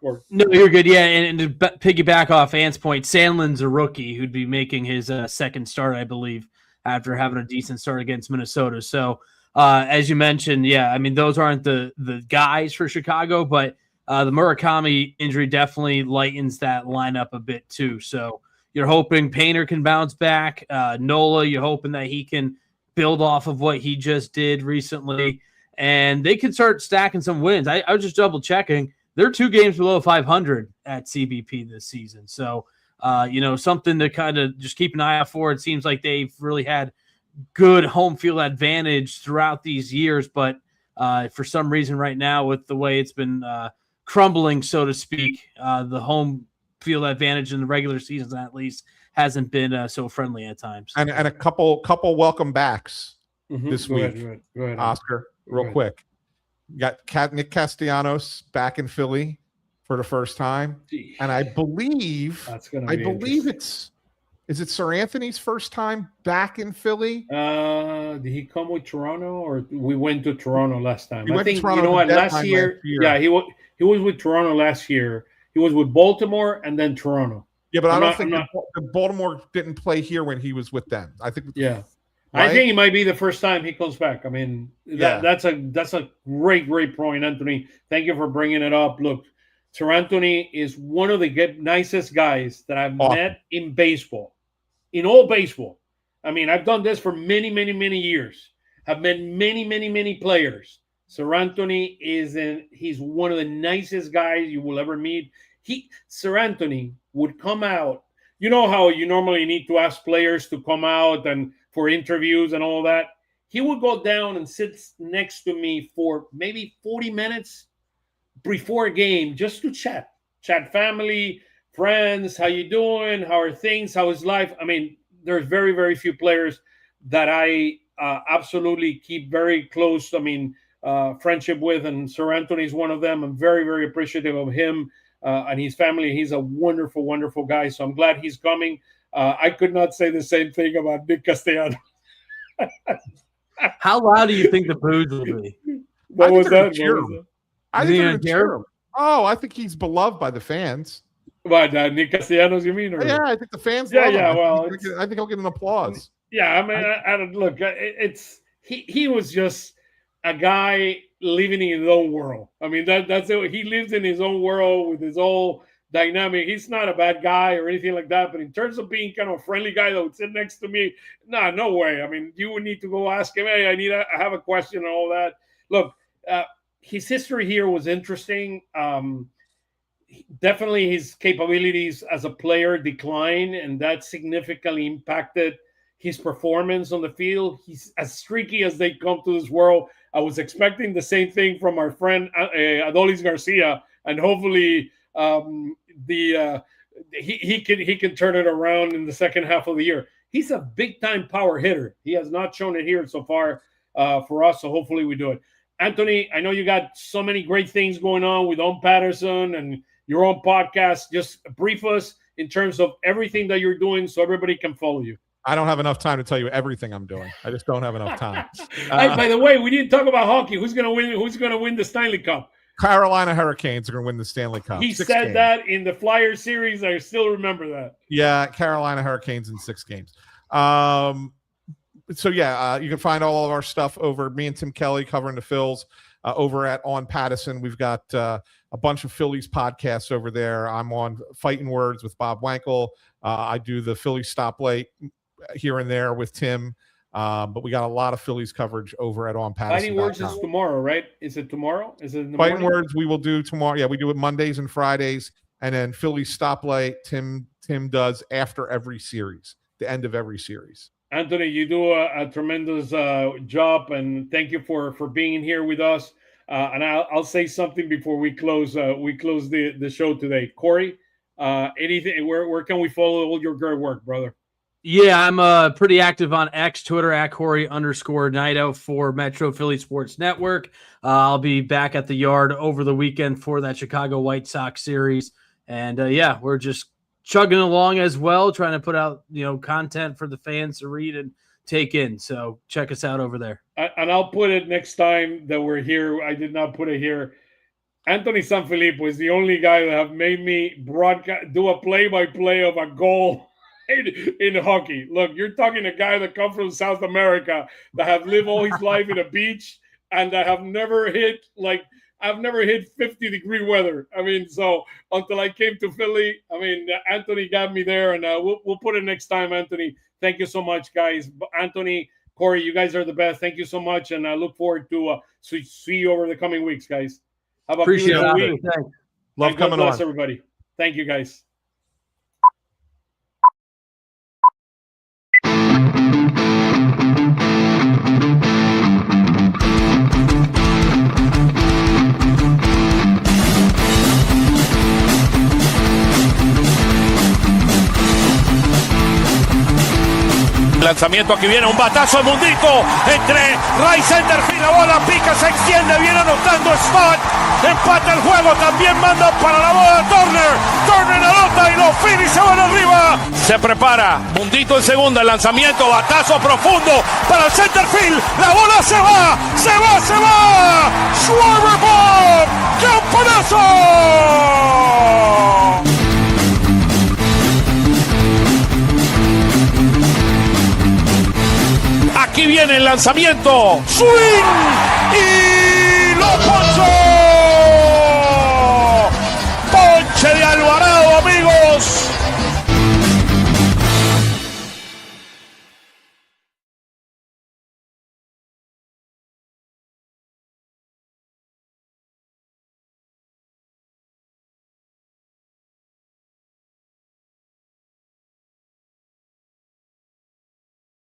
Gordon. No, you're good. Yeah, and to piggyback off Ant's point, Sandlin's a rookie who'd be making his second start, I believe, after having a decent start against Minnesota. So, as you mentioned, I mean, those aren't the guys for Chicago, but the Murakami injury definitely lightens that lineup a bit too. So you're hoping Painter can bounce back. Nola, you're hoping that he can build off of what he just did recently, and they can start stacking some wins. I was just double checking. They're 2 games below 500 at CBP this season. So, something to kind of just keep an eye out for. It seems like they've really had good home field advantage throughout these years, but for some reason right now, with the way it's been crumbling, so to speak, the home field advantage in the regular season at least hasn't been so friendly at times. And a couple welcome backs this week. Go ahead, Oscar, real quick. You got Nick Castellanos back in Philly for the first time, and I believe is it Sir Anthony's first time back in Philly? Did he come with Toronto, or we went to Toronto last time? I think you know what, last year. Yeah, he was with Toronto last year. He was with Baltimore and then Toronto. Yeah, but I don't think Baltimore didn't play here when he was with them. I think. Yeah. Right? I think it might be the first time he comes back. I mean, that's a great point, Anthony. Thank you for bringing it up. Look, Sir Anthony is one of the nicest guys that I've met in baseball, in all baseball. I mean, I've done this for many, many, many years. I've met many, many, many players. Sir Anthony he's one of the nicest guys you will ever meet. Sir Anthony would come out. You know how you normally need to ask players to come out and for interviews and all that. He would go down and sit next to me for maybe 40 minutes before a game just to chat family, friends, how you doing? How are things? How is life? I mean, there's very, very few players that I absolutely keep very close. I mean, friendship with, and Sir Anthony is one of them. I'm very, very appreciative of him and his family. He's a wonderful, wonderful guy. So I'm glad he's coming. I could not say the same thing about Nick Castellanos. How loud do you think the boos will be? What was that? I think they're going to cheer him. Oh, I think he's beloved by the fans. What, Nick Castellanos, you mean? Or? Yeah, I think the fans love him. Well, I think he'll get an applause. Yeah, I mean, I don't look. He was just a guy living in his own world. I mean, that's it. He lives in his own world with his own dynamic. He's not a bad guy or anything like that. But in terms of being kind of a friendly guy that would sit next to me, no way. I mean, you would need to go ask him, hey, I have a question and all that. Look, his history here was interesting. Definitely his capabilities as a player declined, and that significantly impacted his performance on the field. He's as streaky as they come to this world. I was expecting the same thing from our friend Adolis Garcia, and hopefully he can turn it around in the second half of the year. He's a big-time power hitter. He has not shown it here so far for us, so hopefully we do it. Anthony, I know you got so many great things going on with Pattison and your own podcast. Just brief us in terms of everything that you're doing so everybody can follow you. I don't have enough time to tell you everything I'm doing. I just don't have enough time. By the way, we didn't talk about hockey. Who's going to win? Who's going to win the Stanley Cup? Carolina Hurricanes are going to win the Stanley Cup. He said that in the Flyers series. I still remember that. Yeah, Carolina Hurricanes in 6 games. So you can find all of our stuff over me and Tim Kelly covering the Phils over at On Pattison. We've got a bunch of Phillies podcasts over there. I'm on Fighting Words with Bob Wankel. I do the Phillies Stoplight here and there with Tim. But we got a lot of Phillies coverage over at On Pattison. Fighting Words is tomorrow, right? Is it tomorrow? Is it in the Fighting morning? Words we will do tomorrow. Yeah, we do it Mondays and Fridays. And then Phillies Stoplight, Tim does after every series, the end of every series. Anthony, you do a tremendous job, and thank you for being here with us. And I'll say something before we close. We close the show today. Cory, anything? Where can we follow all your great work, brother? Yeah, I'm pretty active on X, Twitter at Cory_Nidoh for Metro Philly Sports Network. I'll be back at the yard over the weekend for that Chicago White Sox series. And yeah, we're just chugging along as well, trying to put out, content for the fans to read and take in. So check us out over there. And I'll put it next time that we're here. I did not put it here. Anthony SanFilippo is the only guy that have made me do a play-by-play of a goal in hockey. Look, you're talking a guy that comes from South America that have lived all his life in a beach and that have never hit I've never hit 50-degree weather. I mean, so until I came to Philly, Anthony got me there, and we'll put it next time, Anthony. Thank you so much, guys. Anthony, Cory, you guys are the best. Thank you so much, and I look forward to see you over the coming weeks, guys. Have a beautiful week. Love coming on. God bless everybody. Thank you, guys. Lanzamiento, aquí viene un batazo de Mundito entre right center field, la bola pica, se extiende, viene anotando Stott, empata el juego, también manda para la bola Turner anota y los Phillies se van arriba. Se prepara Mundito en segunda, el lanzamiento, batazo profundo para el center field, la bola se va, Schwarber Bob, ¡campanazo! Aquí viene el lanzamiento. ¡Swing!